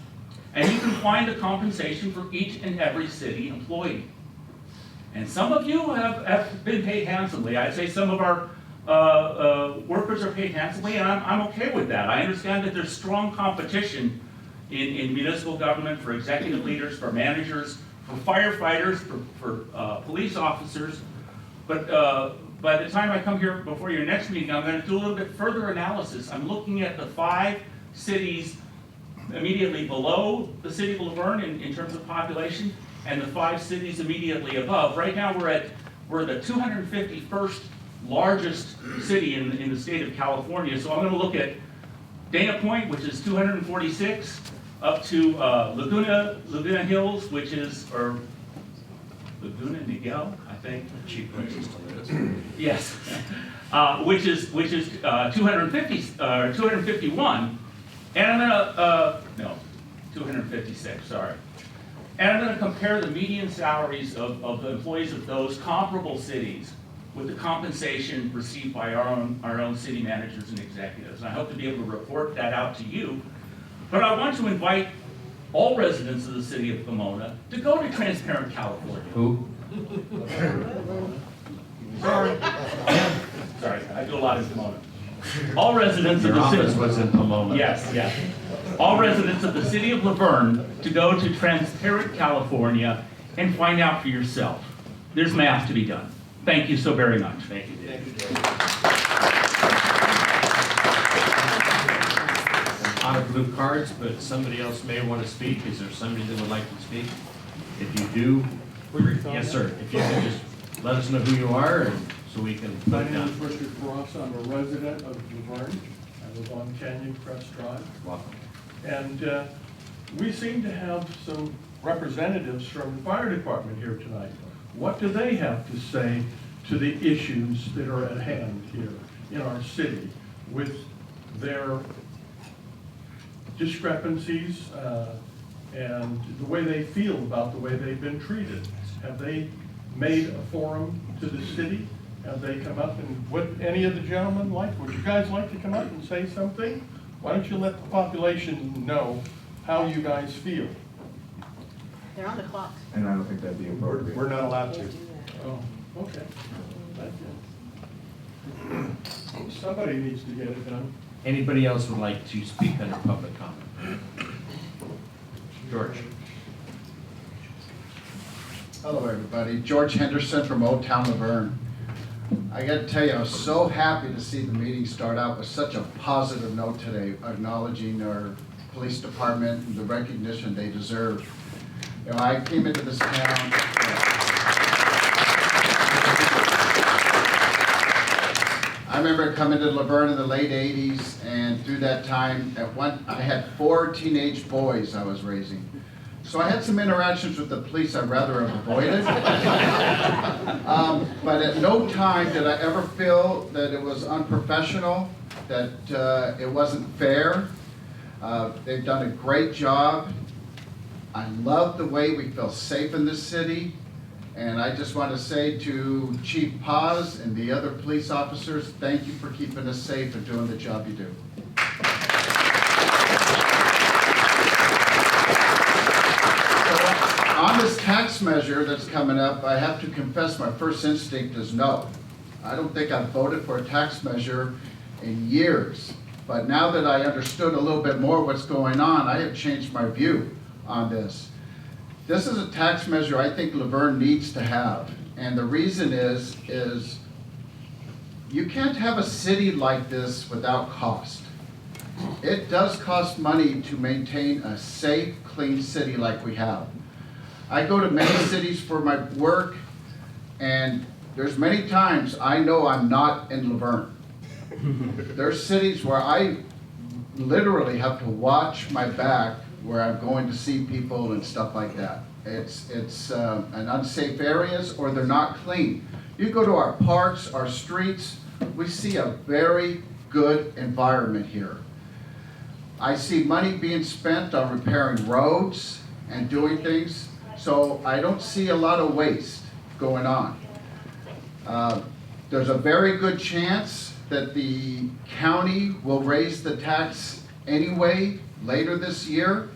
Speaker 18: And you can find the compensation for each and every city employee. And some of you have been paid handsomely. I'd say some of our workers are paid handsomely, and I'm okay with that. I understand that there's strong competition in municipal government, for executive leaders, for managers, for firefighters, for police officers. But by the time I come here before your next meeting, I'm going to do a little bit further analysis. I'm looking at the 5 cities immediately below the city of Laverne in terms of population, and the 5 cities immediately above. Right now we're the 251st largest city in the state of California. So I'm going to look at Dana Point, which is 246, up to Laguna Hills, which is, or Laguna Niguel, I think.
Speaker 1: Cheap places to live.
Speaker 18: Yes, which is 251, and I'm gonna no, 256. Sorry, and I'm gonna compare the median salaries of the employees of those comparable cities with the compensation received by our own city managers and executives. And I hope to be able to report that out to you. But I want to invite all residents of the city of Pomona to go to Transparent California.
Speaker 1: Who?
Speaker 18: Sorry. Sorry, I do a lot in Pomona. All residents of
Speaker 1: Your
Speaker 18: the city.
Speaker 1: office was in Pomona.
Speaker 18: Yes, yes. All residents of the city of Laverne to go to Transparent California and find out for yourself. There's math to be done. Thank you so very much. Thank you, Dave.
Speaker 1: Out of blue cards, but somebody else may want to speak. Is there somebody that would like to speak? If you do, yes, sir. If you can just let us know who you are, and so we can
Speaker 14: My
Speaker 1: put it
Speaker 14: name is
Speaker 1: down.
Speaker 14: Richard Ross. I'm a resident of Laverne. I live on Canyon Crest Drive.
Speaker 1: Welcome.
Speaker 14: And we seem to have some representatives from the fire department here tonight. What do they have to say to the issues that are at hand here in our city with their discrepancies and the way they feel about the way they've been treated? Have they made a forum to the city? Have they come up and, would any of the gentlemen would you guys like to come up and say something? Why don't you let the population know how you guys feel?
Speaker 19: They're on the clock.
Speaker 12: And I don't think that'd be appropriate.
Speaker 5: We're not allowed to.
Speaker 14: Oh, okay. Thank you. Somebody needs to get it done.
Speaker 1: Anybody else would like to speak under public comment? George.
Speaker 20: Hello, everybody. George Henderson from Old Town Laverne. I got to tell you, I was so happy to see the meeting start out with such a positive note today, acknowledging our police department and the recognition they deserve. You know, I came into this town. I remember coming to Laverne in the late 80s, and through that time, I had 4 teenage boys I was raising. So I had some interactions with the police I'd rather have avoided. But at no time did I ever feel that it was unprofessional, that it wasn't fair. They've done a great job. I love the way we feel safe in this city. And I just want to say to Chief Paz and the other police officers, thank you for keeping us safe and doing the job you do. On this tax measure that's coming up, I have to confess my first instinct is no. I don't think I've voted for a tax measure in years. But now that I understood a little bit more what's going on, I have changed my view on this. This is a tax measure I think Laverne needs to have. And the reason is you can't have a city like this without cost. It does cost money to maintain a safe, clean city like we have. I go to many cities for my work, and there's many times I know I'm not in Laverne. There's cities where I literally have to watch my back where I'm going to see people and stuff like that. It's an unsafe areas, or they're not clean. You go to our parks, our streets, we see a very good environment here. I see money being spent on repairing roads and doing things, so I don't see a lot of waste going on. There's a very good chance that the county will raise the tax anyway later this year.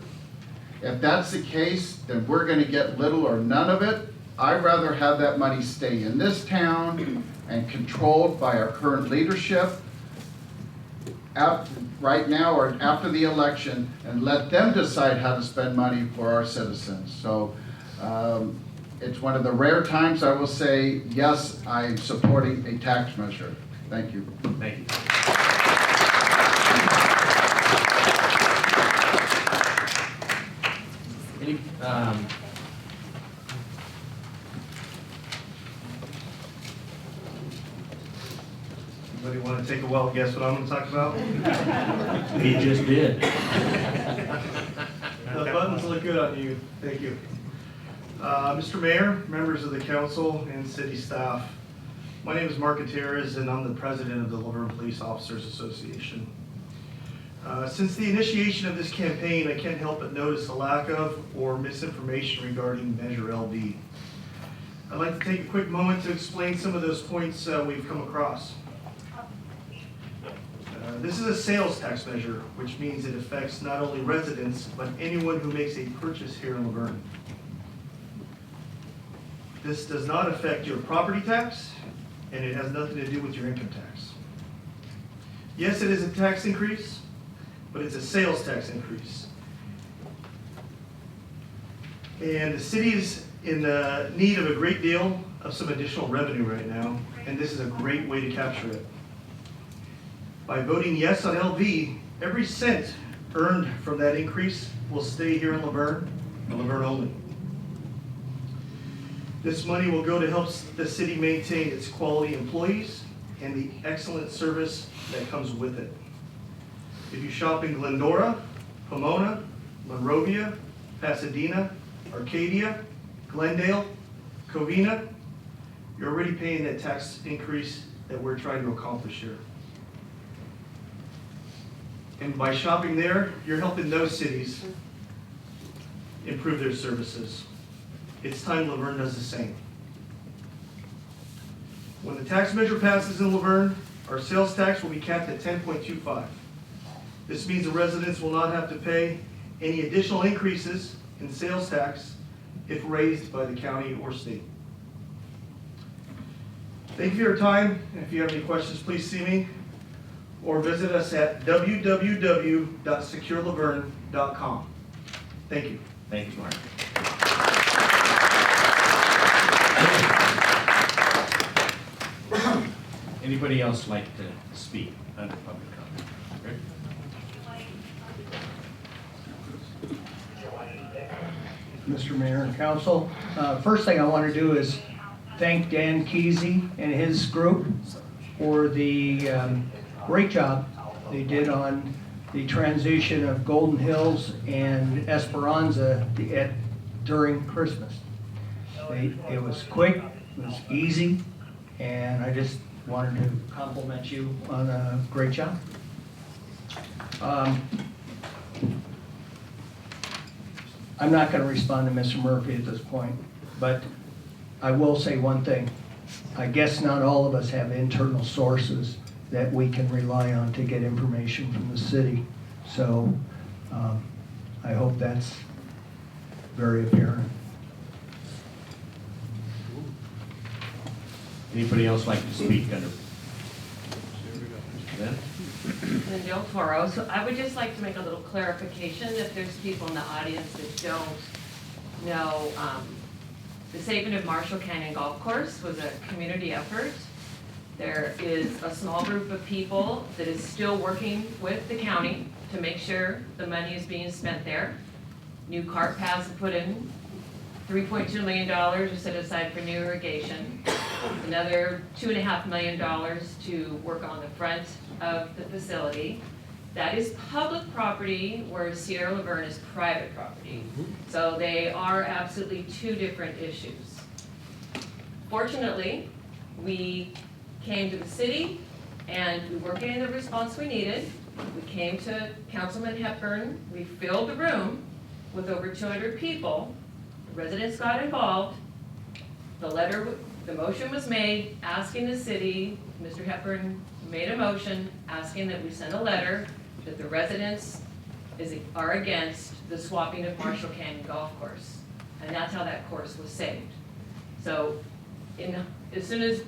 Speaker 20: If that's the case, then we're going to get little or none of it. I'd rather have that money stay in this town and controlled by our current leadership. right now or after the election and let them decide how to spend money for our citizens. So it's one of the rare times I will say, yes, I'm supporting a tax measure. Thank you.
Speaker 1: Thank you. Any,
Speaker 21: Anybody want to take a wild guess what I'm going to talk about?
Speaker 1: He just did.
Speaker 21: The buttons look good on you. Thank you. Mr. Mayor, members of the council, and city staff, my name is Mark Gutierrez, and I'm the president of the Verne Police Officers Association. Since the initiation of this campaign, I can't help but notice a lack of or misinformation regarding Measure LV. I'd like to take a quick moment to explain some of those points we've come across. This is a sales tax measure, which means it affects not only residents, but anyone who makes a purchase here in Laverne. This does not affect your property tax, and it has nothing to do with your income tax. Yes, it is a tax increase, but it's a sales tax increase. And the city is in need of a great deal of some additional revenue right now, and this is a great way to capture it. By voting yes on LV, every cent earned from that increase will stay here in Laverne, and Laverne only. This money will go to help the city maintain its quality employees and the excellent service that comes with it. If you shop in Glendora, Pomona, Monrovia, Pasadena, Arcadia, Glendale, Covina, you're already paying that tax increase that we're trying to accomplish here. And by shopping there, you're helping those cities improve their services. It's time Laverne does the same. When the tax measure passes in Laverne, our sales tax will be capped at 10.25. This means the residents will not have to pay any additional increases in sales tax if raised by the county or state. Thank you for your time. If you have any questions, please see me or visit us at www.securelaverne.com. Thank you.
Speaker 1: Thank you, Mark. Anybody else like to speak under public comment? Rick?
Speaker 11: Mr. Mayor and Council, first thing I want to do is thank Dan Kesey and his group for the great job they did on the transition of Golden Hills and Esperanza during Christmas. It was quick, it was easy, and I just wanted to compliment you on a great job. I'm not going to respond to Mr. Murphy at this point, but I will say one thing. I guess not all of us have internal sources that we can rely on to get information from the city. So I hope that's very apparent.
Speaker 1: Anybody else like to speak under? Ben?
Speaker 22: And Del Toro. So I would just like to make a little clarification if there's people in the audience that don't know. The Saving of Marshall Canyon Golf Course was a community effort. There is a small group of people that is still working with the county to make sure the money is being spent there. New cart paths are put in, $3.2 million are set aside for new irrigation, another $2.5 million to work on the front of the facility. That is public property, whereas Sierra Laverne is private property. So they are absolutely two different issues. Fortunately, we came to the city and we were getting the response we needed. We came to Councilman Hepburn, we filled the room with over 200 people. The residents got involved. The motion was made asking the city, Mr. Hepburn made a motion asking that we send a letter that the residents are against the swapping of Marshall Canyon Golf Course. And that's how that course was saved. So as soon as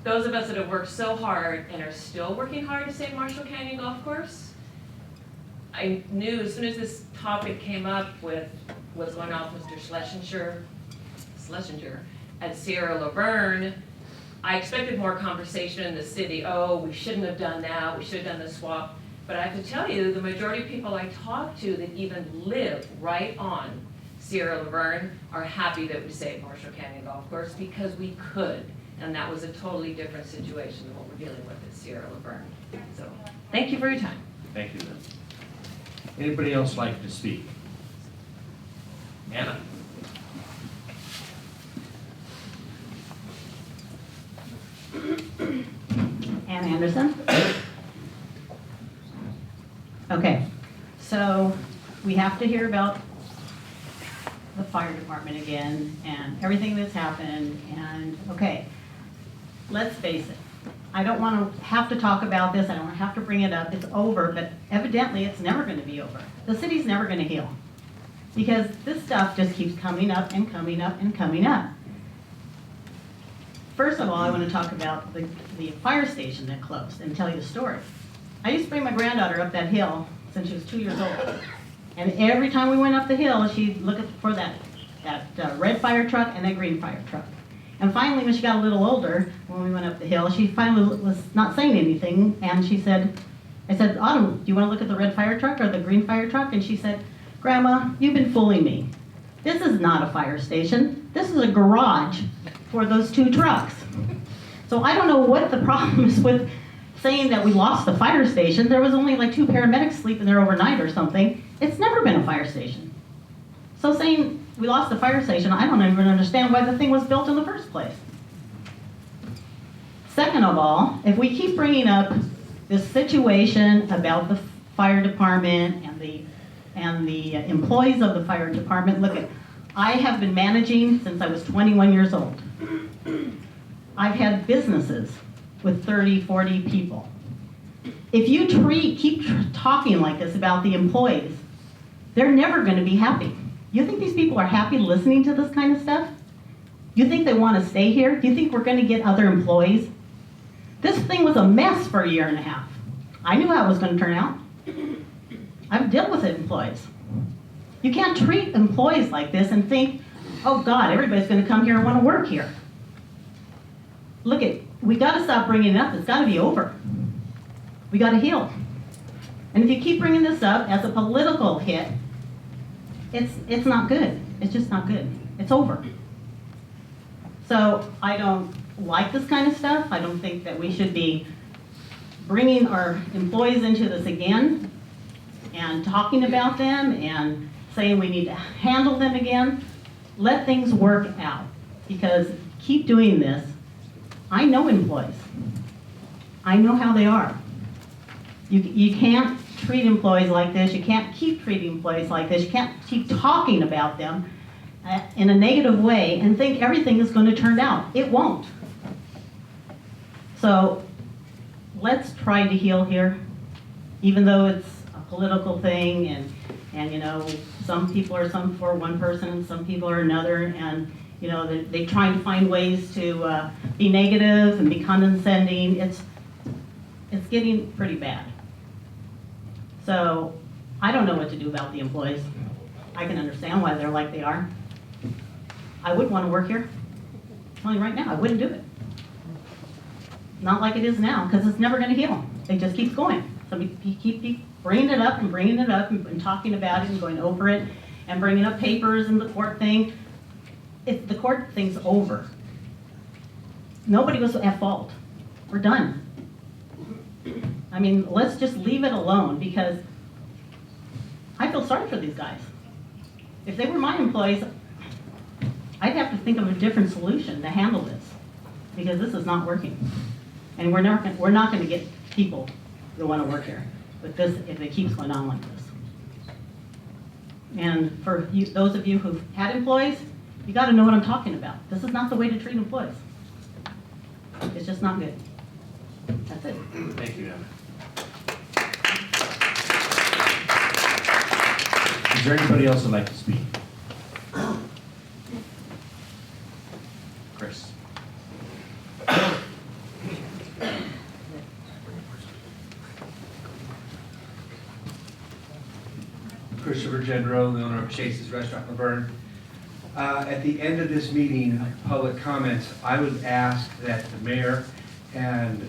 Speaker 22: those of us that have worked so hard and are still working hard to save Marshall Canyon Golf Course, I knew as soon as this topic came up with what's going on with Mr. Schlesinger at Sierra Laverne, I expected more conversation in the city. Oh, we shouldn't have done that, we should have done the swap. But I have to tell you, the majority of people I talk to that even live right on Sierra Laverne are happy that we saved Marshall Canyon Golf Course because we could. And that was a totally different situation than what we're dealing with at Sierra Laverne. So, thank you for your time.
Speaker 1: Thank you, then. Anybody else like to speak? Anna?
Speaker 19: Ann Anderson. Okay, so we have to hear about the fire department again and everything that's happened, and okay, let's face it. I don't want to have to talk about this, I don't have to bring it up, it's over, but evidently it's never going to be over. The city's never going to heal because this stuff just keeps coming up and coming up and coming up. First of all, I want to talk about the fire station that closed and tell you the story. I used to bring my granddaughter up that hill since she was 2 years old. And every time we went up the hill, she'd look for that red fire truck and that green fire truck. And finally, when she got a little older, when we went up the hill, she finally was not saying anything. And she said, I said, Autumn, do you want to look at the red fire truck or the green fire truck? And she said, Grandma, you've been fooling me. This is not a fire station. This is a garage for those two trucks. So I don't know what the problem is with saying that we lost the fire station. There was only like 2 paramedics sleeping there overnight or something. It's never been a fire station. So saying we lost the fire station, I don't even understand why the thing was built in the first place. Second of all, if we keep bringing up this situation about the fire department and the employees of the fire department, look at, I have been managing since I was 21 years old. I've had businesses with 30, 40 people. If you keep talking like this about the employees, they're never going to be happy. You think these people are happy listening to this kind of stuff? You think they want to stay here? Do you think we're going to get other employees? This thing was a mess for a year and a half. I knew how it was going to turn out. I've dealt with employees. You can't treat employees like this and think, oh God, everybody's going to come here and want to work here. Look, we got to stop bringing it up. It's got to be over. We got to heal. And if you keep bringing this up as a political hit, it's not good. It's just not good. It's over. So I don't like this kind of stuff. I don't think that we should be bringing our employees into this again and talking about them and saying we need to handle them again. Let things work out, because keep doing this. I know employees. I know how they are. You can't treat employees like this. You can't keep treating employees like this. You can't keep talking about them in a negative way and think everything is going to turn out. It won't. So let's try to heal here, even though it's a political thing, and you know, some people are for one person and some people are another, and you know, they try to find ways to be negative and be condescending. It's getting pretty bad. So I don't know what to do about the employees. I can understand why they're like they are. I wouldn't want to work here. I'm telling you right now, I wouldn't do it. Not like it is now, because it's never going to heal. It just keeps going. So we keep bringing it up and bringing it up and talking about it and going over it and bringing up papers and the court thing. If the court thing's over, nobody was at fault. We're done. I mean, let's just leave it alone, because I feel sorry for these guys. If they were my employees, I'd have to think of a different solution to handle this, because this is not working. And we're not going to get people that want to work here with this if it keeps going on like this. And for you, those of you who've had employees, you got to know what I'm talking about. This is not the way to treat employees. It's just not good. That's it.
Speaker 1: Thank you, Emma. Is there anybody else that'd like to speak? Chris.
Speaker 8: Christopher Gendro, the owner of Chase's Restaurant in Laverne. At the end of this meeting, public comments, I would ask that the mayor and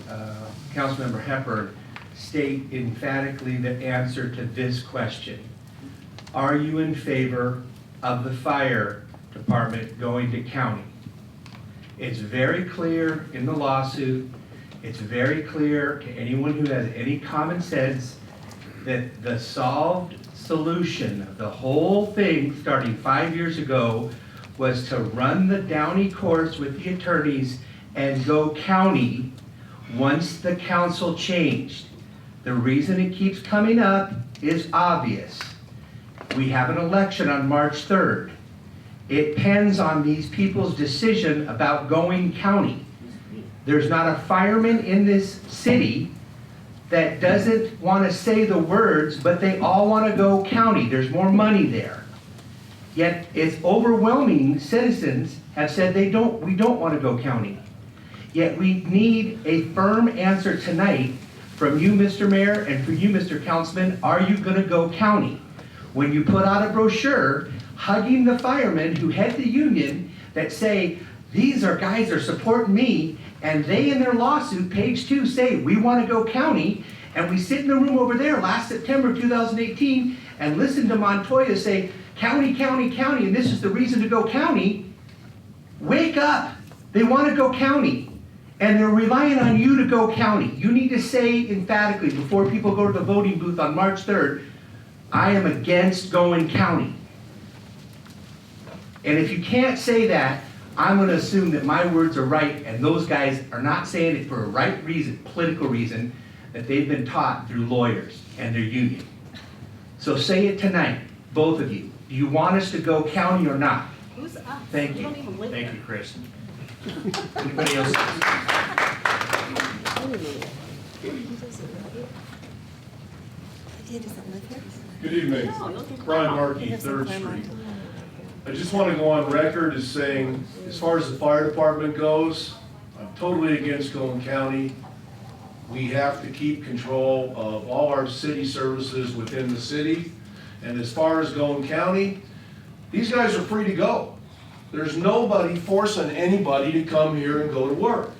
Speaker 8: Councilmember Hepburn state emphatically the answer to this question. Are you in favor of the fire department going to county? It's very clear in the lawsuit, it's very clear to anyone who has any common sense that the solved solution of the whole thing starting 5 years ago was to run the Downey course with the attorneys and go county once the council changed. The reason it keeps coming up is obvious. We have an election on March 3rd. It depends on these people's decision about going county. There's not a fireman in this city that doesn't want to say the words, but they all want to go county. There's more money there. Yet it's overwhelming citizens have said we don't want to go county. Yet we need a firm answer tonight from you, Mr. Mayor, and from you, Mr. Councilman. Are you going to go county? When you put out a brochure hugging the firemen who head the union that say, these are guys that are supporting me, and they in their lawsuit, page 2, say, we want to go county, and we sit in the room over there last September 2018 and listen to Montoya say, county, county, county, and this is the reason to go county. Wake up. They want to go county, and they're relying on you to go county. You need to say emphatically before people go to the voting booth on March 3rd, I am against going county. And if you can't say that, I'm going to assume that my words are right, and those guys are not saying it for a right reason, political reason, that they've been taught through lawyers and their union. So say it tonight, both of you. Do you want us to go county or not?
Speaker 19: Who's us?
Speaker 8: Thank
Speaker 19: We
Speaker 8: you.
Speaker 19: don't even live
Speaker 1: Thank
Speaker 19: there.
Speaker 1: you, Chris. Anybody else?
Speaker 10: Good evening, Brian Markey, 3rd Street. I just want to go on record as saying, as far as the fire department goes, I'm totally against going county. We have to keep control of all our city services within the city. And as far as going county, these guys are free to go. There's nobody forcing anybody to come here and go to work.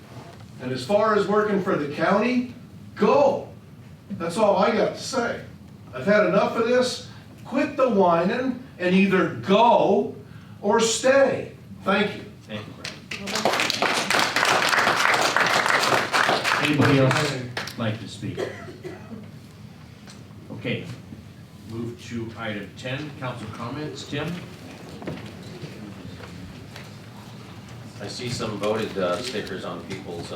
Speaker 10: And as far as working for the county, go. That's all I got to say. I've had enough of this. Quit the whining and either go or stay. Thank you.
Speaker 1: Thank you, Brian. Anybody else like to speak? Okay, move to item 10, council comments. Tim?
Speaker 23: I see some voted stickers on people's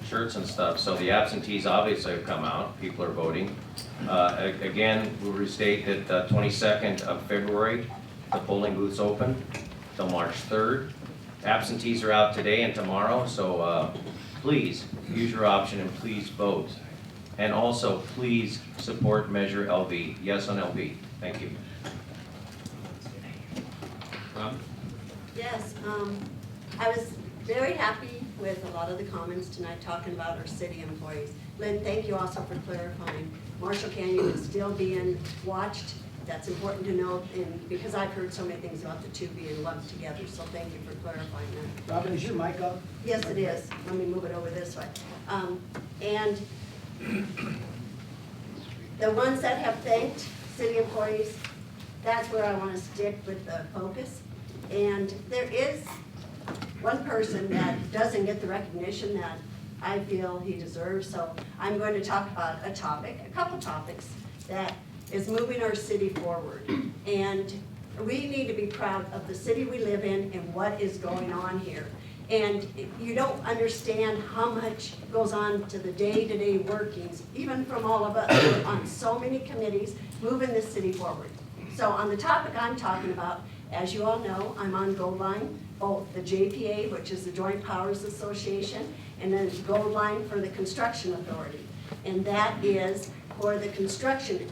Speaker 23: shirts and stuff, so the absentees obviously have come out. People are voting. Again, we'll restate that 22nd of February, the polling booth's open till March 3rd. Absentees are out today and tomorrow, so please use your option and please vote. And also, please support Measure LV. Yes on LV. Thank you.
Speaker 9: Yes, I was very happy with a lot of the comments tonight talking about our city employees. Lynn, thank you also for clarifying. Marshall Canyon is still being watched. That's important to note, and because I've heard so many things about the two being lumped together, so thank you for clarifying that.
Speaker 17: Robin, is your mic up?
Speaker 9: Yes, it is. Let me move it over this way. And the ones that have thanked city employees, that's where I want to stick with the focus. And there is one person that doesn't get the recognition that I feel he deserves, so I'm going to talk about a couple topics that is moving our city forward. And we need to be proud of the city we live in and what is going on here. And you don't understand how much goes on to the day-to-day workings, even from all of us who are on so many committees, moving the city forward. So on the topic I'm talking about, as you all know, I'm on Gold Line, both the JPA, which is the Joint Powers Association, and then Gold Line for the Construction Authority. And that is for the construction,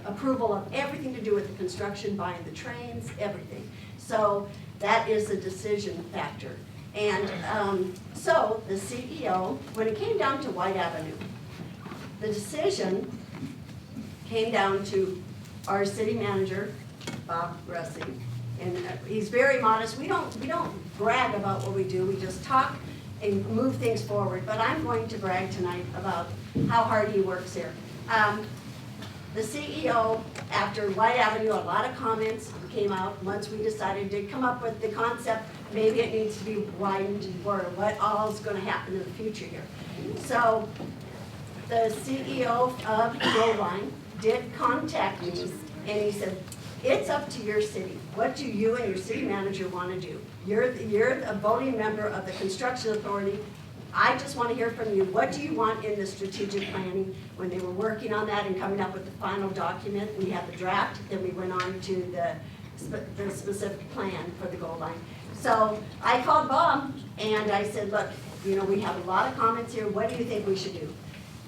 Speaker 9: approval of everything to do with the construction, buying the trains, everything. So that is a decision factor. And so the CEO, when it came down to White Avenue, the decision came down to our city manager, Bob Russi, and he's very modest. We don't brag about what we do, we just talk and move things forward, but I'm going to brag tonight about how hard he works here. The CEO, after White Avenue, a lot of comments came out once we decided to come up with the concept, maybe it needs to be widened or what all's gonna happen in the future here. So the CEO of Gill Line did contact me and he said, it's up to your city. What do you and your city manager want to do? You're a voting member of the construction authority. I just want to hear from you. What do you want in the strategic planning? When they were working on that and coming up with the final document, we had the draft, then we went on to the specific plan for the goal line. So I called Bob and I said, look, you know, we have a lot of comments here. What do you think we should do?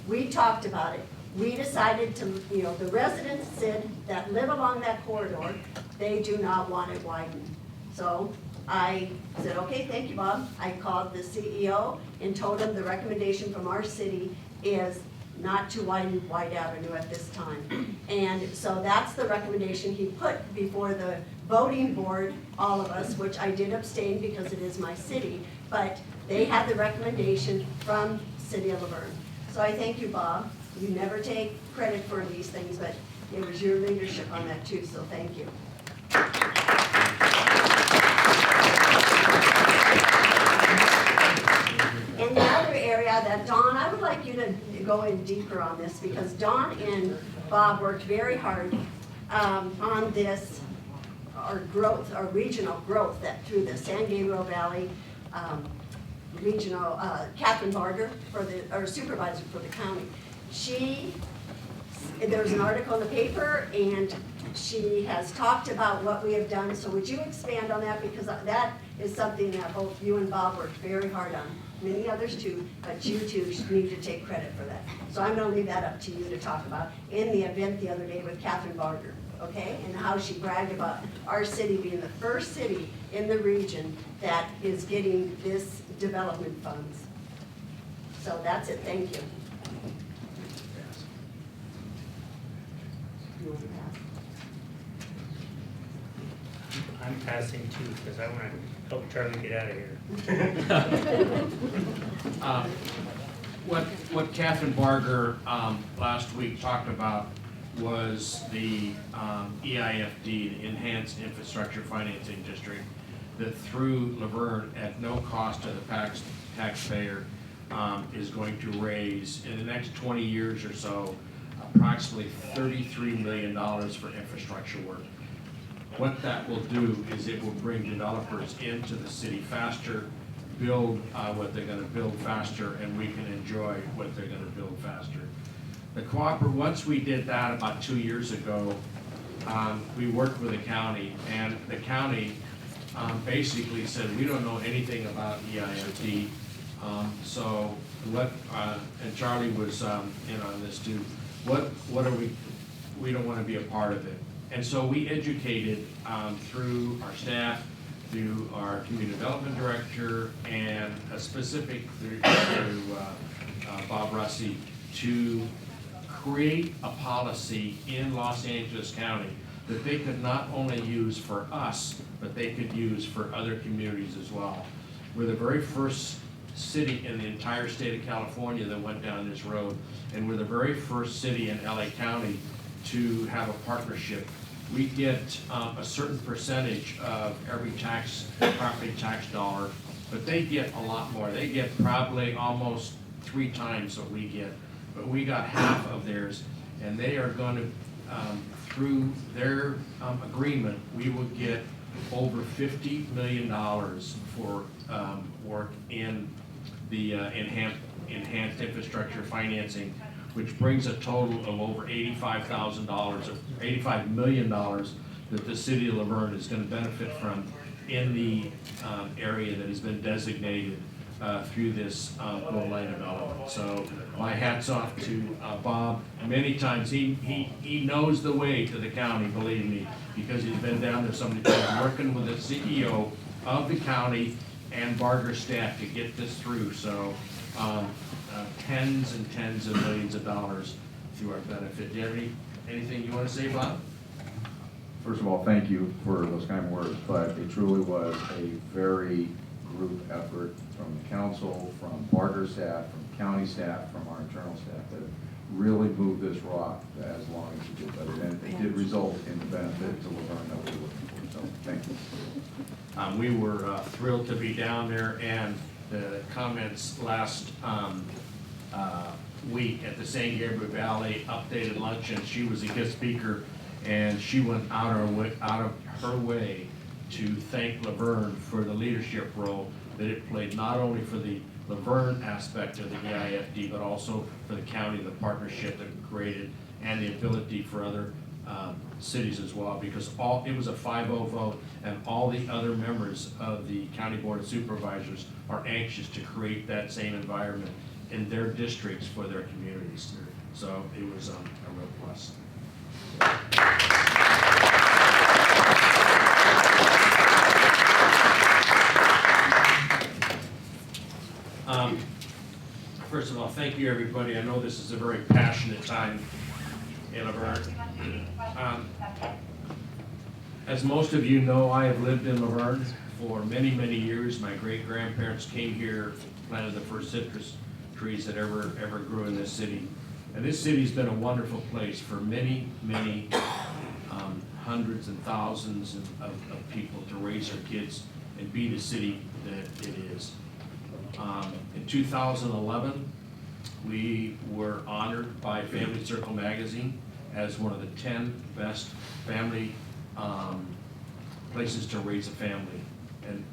Speaker 9: We talked about it. We decided to, you know, the residents said that live along that corridor, they do not want it widened. So I said, okay, thank you, Bob. I called the CEO and told him the recommendation from our city is not to widen White Avenue at this time. And so that's the recommendation he put before the voting board, all of us, which I did abstain because it is my city, but they had the recommendation from City of Laverne. So I thank you, Bob. You never take credit for these things, but it was your leadership on that too, so thank you. In the other area that Dawn, I would like you to go in deeper on this because Dawn and Bob worked very hard on this, our growth, our regional growth that through the San Gabriel Valley regional, Catherine Barger, our supervisor for the county. There was an article in the paper and she has talked about what we have done. So would you expand on that? Because that is something that both you and Bob worked very hard on. Many others too, but you two need to take credit for that. So I'm gonna leave that up to you to talk about in the event the other day with Catherine Barger, okay? And how she bragged about our city being the first city in the region that is getting this development funds. So that's it, thank you.
Speaker 3: I'm passing too, because I want to help Charlie get out of here.
Speaker 1: What Catherine Barger last week talked about was the EIFD, the Enhanced Infrastructure Financing District, that through Laverne at no cost to the taxpayer is going to raise in the next 20 years or so approximately $33 million for infrastructure work. What that will do is it will bring developers into the city faster, build what they're going to build faster, and we can enjoy what they're going to build faster. Once we did that about 2 years ago, we worked with the county, and the county basically said, we don't know anything about EIFD, so what, and Charlie was in on this too, what are we don't want to be a part of it. And so we educated through our staff, through our community development director, and a specific through Bob Russi to create a policy in Los Angeles County that they could not only use for us, but they could use for other communities as well. We're the very first city in the entire state of California that went down this road, and we're the very first city in LA County to have a partnership. We get a certain percentage of every property tax dollar, but they get a lot more. They get probably almost 3 times what we get, but we got half of theirs, and they are going to, through their agreement, we will get over $50 million for work in the enhanced infrastructure financing, which brings a total of over $85 million that the city of Laverne is going to benefit from in the area that has been designated through this goal line development. So my hat's off to Bob. Many times he knows the way to the county, believe me, because he's been down there so many times working with the CEO of the county and Barger staff to get this through. So tens and tens of millions of dollars to our benefit. Do you have anything you want to say, Bob?
Speaker 12: First of all, thank you for those kind words, but it truly was a very group effort from the council, from Barker staff, from county staff, from our internal staff that really moved this rock as long as it did. But it did result in the benefit to Laverne that we were looking for, so thank you.
Speaker 1: We were thrilled to be down there, and the comments last week at the San Gabriel Valley updated luncheon, she was a guest speaker, and she went out of her way to thank Laverne for the leadership role that it played, not only for the Laverne aspect of the EIFD, but also for the county, the partnership that it created, and the ability for other cities as well, because it was a 5-0 vote, and all the other members of the County Board of Supervisors are anxious to create that same environment in their districts for their communities. So it was a real plus. First of all, thank you, everybody. I know this is a very passionate time in Laverne. As most of you know, I have lived in Laverne for many, many years. My great-grandparents came here, planted the first citrus trees that ever grew in this city. And this city's been a wonderful place for many, many hundreds and thousands of people to raise their kids and be the city that it is. In 2011, we were honored by Family Circle magazine as one of the 10 best family places to raise a family. And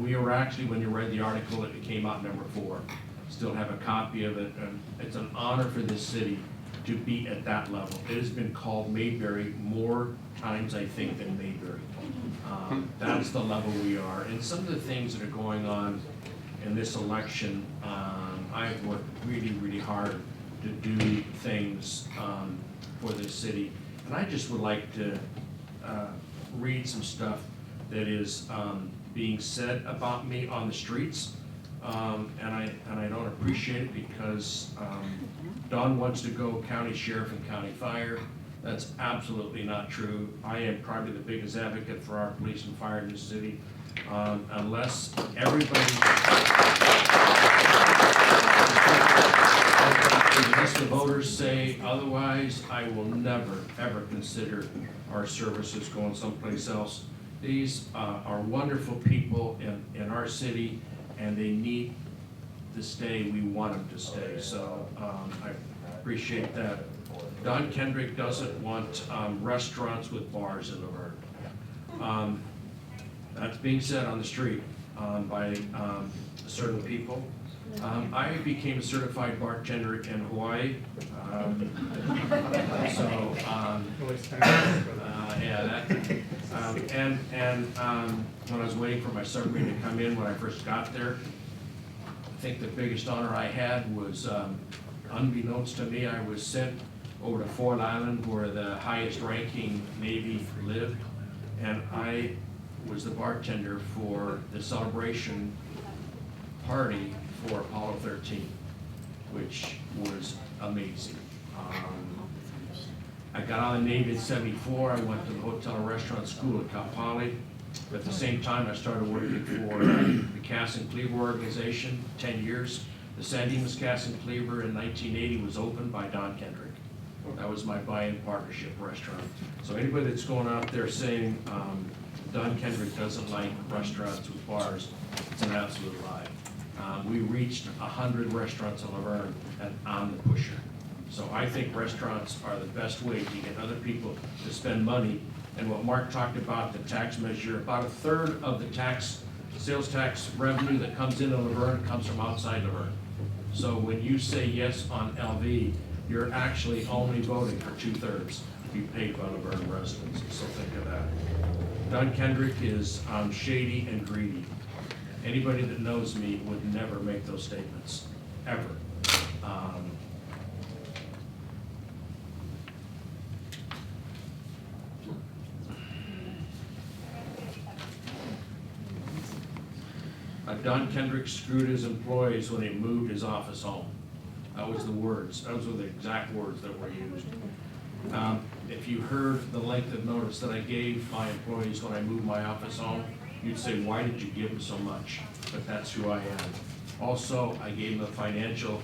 Speaker 1: we were actually, when you read the article, it came out number 4. Still have a copy of it, and it's an honor for this city to be at that level. It has been called Mayberry more times, I think, than Mayberry. That's the level we are. And some of the things that are going on in this election, I've worked really, really hard to do things for this city. And I just would like to read some stuff that is being said about me on the streets. And I don't appreciate it because Don wants to go county sheriff and county fire. That's absolutely not true. I am probably the biggest advocate for our police and fire in this city. Unless the voters say otherwise, I will never, ever consider our services going someplace else. These are wonderful people in our city, and they need to stay. We want them to stay. So I appreciate that. Don Kendrick doesn't want restaurants with bars in Laverne. That's being said on the street by certain people. I became a certified bartender in Hawaii. When I was waiting for my submarine to come in when I first got there, I think the biggest honor I had was, unbeknownst to me, I was sent over to Ford Island where the highest ranking Navy lived, and I was the bartender for the celebration party for Apollo 13, which was amazing. I got out of the Navy at 74. I went to the Hotel and Restaurant School at Cal Poly. At the same time, I started working for the Cass and Cleaver organization, 10 years. The San Dimas Cass and Cleaver in 1980 was opened by Don Kendrick. That was my buy-in partnership restaurant. So anybody that's going out there saying Don Kendrick doesn't like restaurants with bars, it's an absolute lie. We reached 100 restaurants in Laverne, and I'm the pusher. So I think restaurants are the best way to get other people to spend money. And what Mark talked about, the tax measure, about 1/3 of the sales tax revenue that comes into Laverne comes from outside Laverne. So when you say yes on LV, you're actually only voting for 2/3 to be paid by Laverne residents. So think of that. Don Kendrick is shady and greedy. Anybody that knows me would never make those statements, ever. Don Kendrick screwed his employees when he moved his office home. That was the words. Those were the exact words that were used. If you heard the length of notice that I gave my employees when I moved my office home, you'd say, why did you give them so much? But that's who I am. Also, I gave them the financial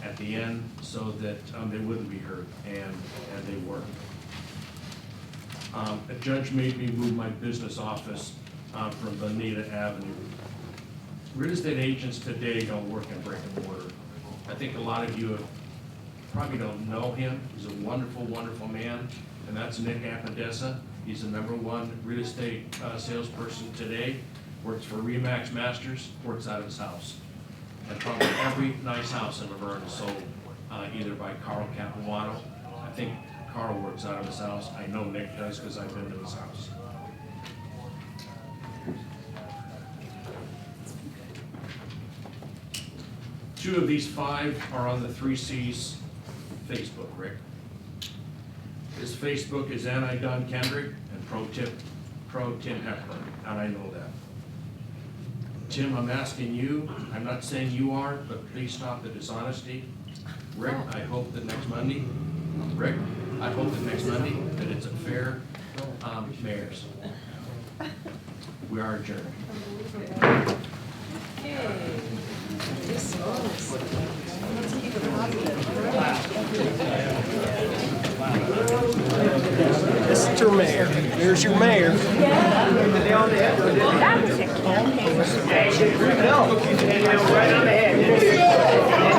Speaker 1: at the end so that they wouldn't be hurt, and they weren't. A judge made me move my business office from Bonita Avenue. Real estate agents today don't work in brick and mortar. I think a lot of you probably don't know him. He's a wonderful, wonderful man, and that's Nick Apodessa. He's the #1 real estate salesperson today. Works for RE/MAX Masters, works out of his house. And probably every nice house in Laverne is sold either by Carl Capuano. I think Carl works out of his house. I know Nick does because I've been to his house. Two of these 5 are on the 3 C's Facebook, Rick. His Facebook is Anti-Don Kendrick and Pro Tim Hepburn, and I know that. Tim, I'm asking you, I'm not saying you are, but please stop the dishonesty. Rick, I hope that next Monday, that it's a fair mayor's. We are adjourned.
Speaker 2: Mr. Mayor, here's your mayor.
Speaker 17: Right on the head.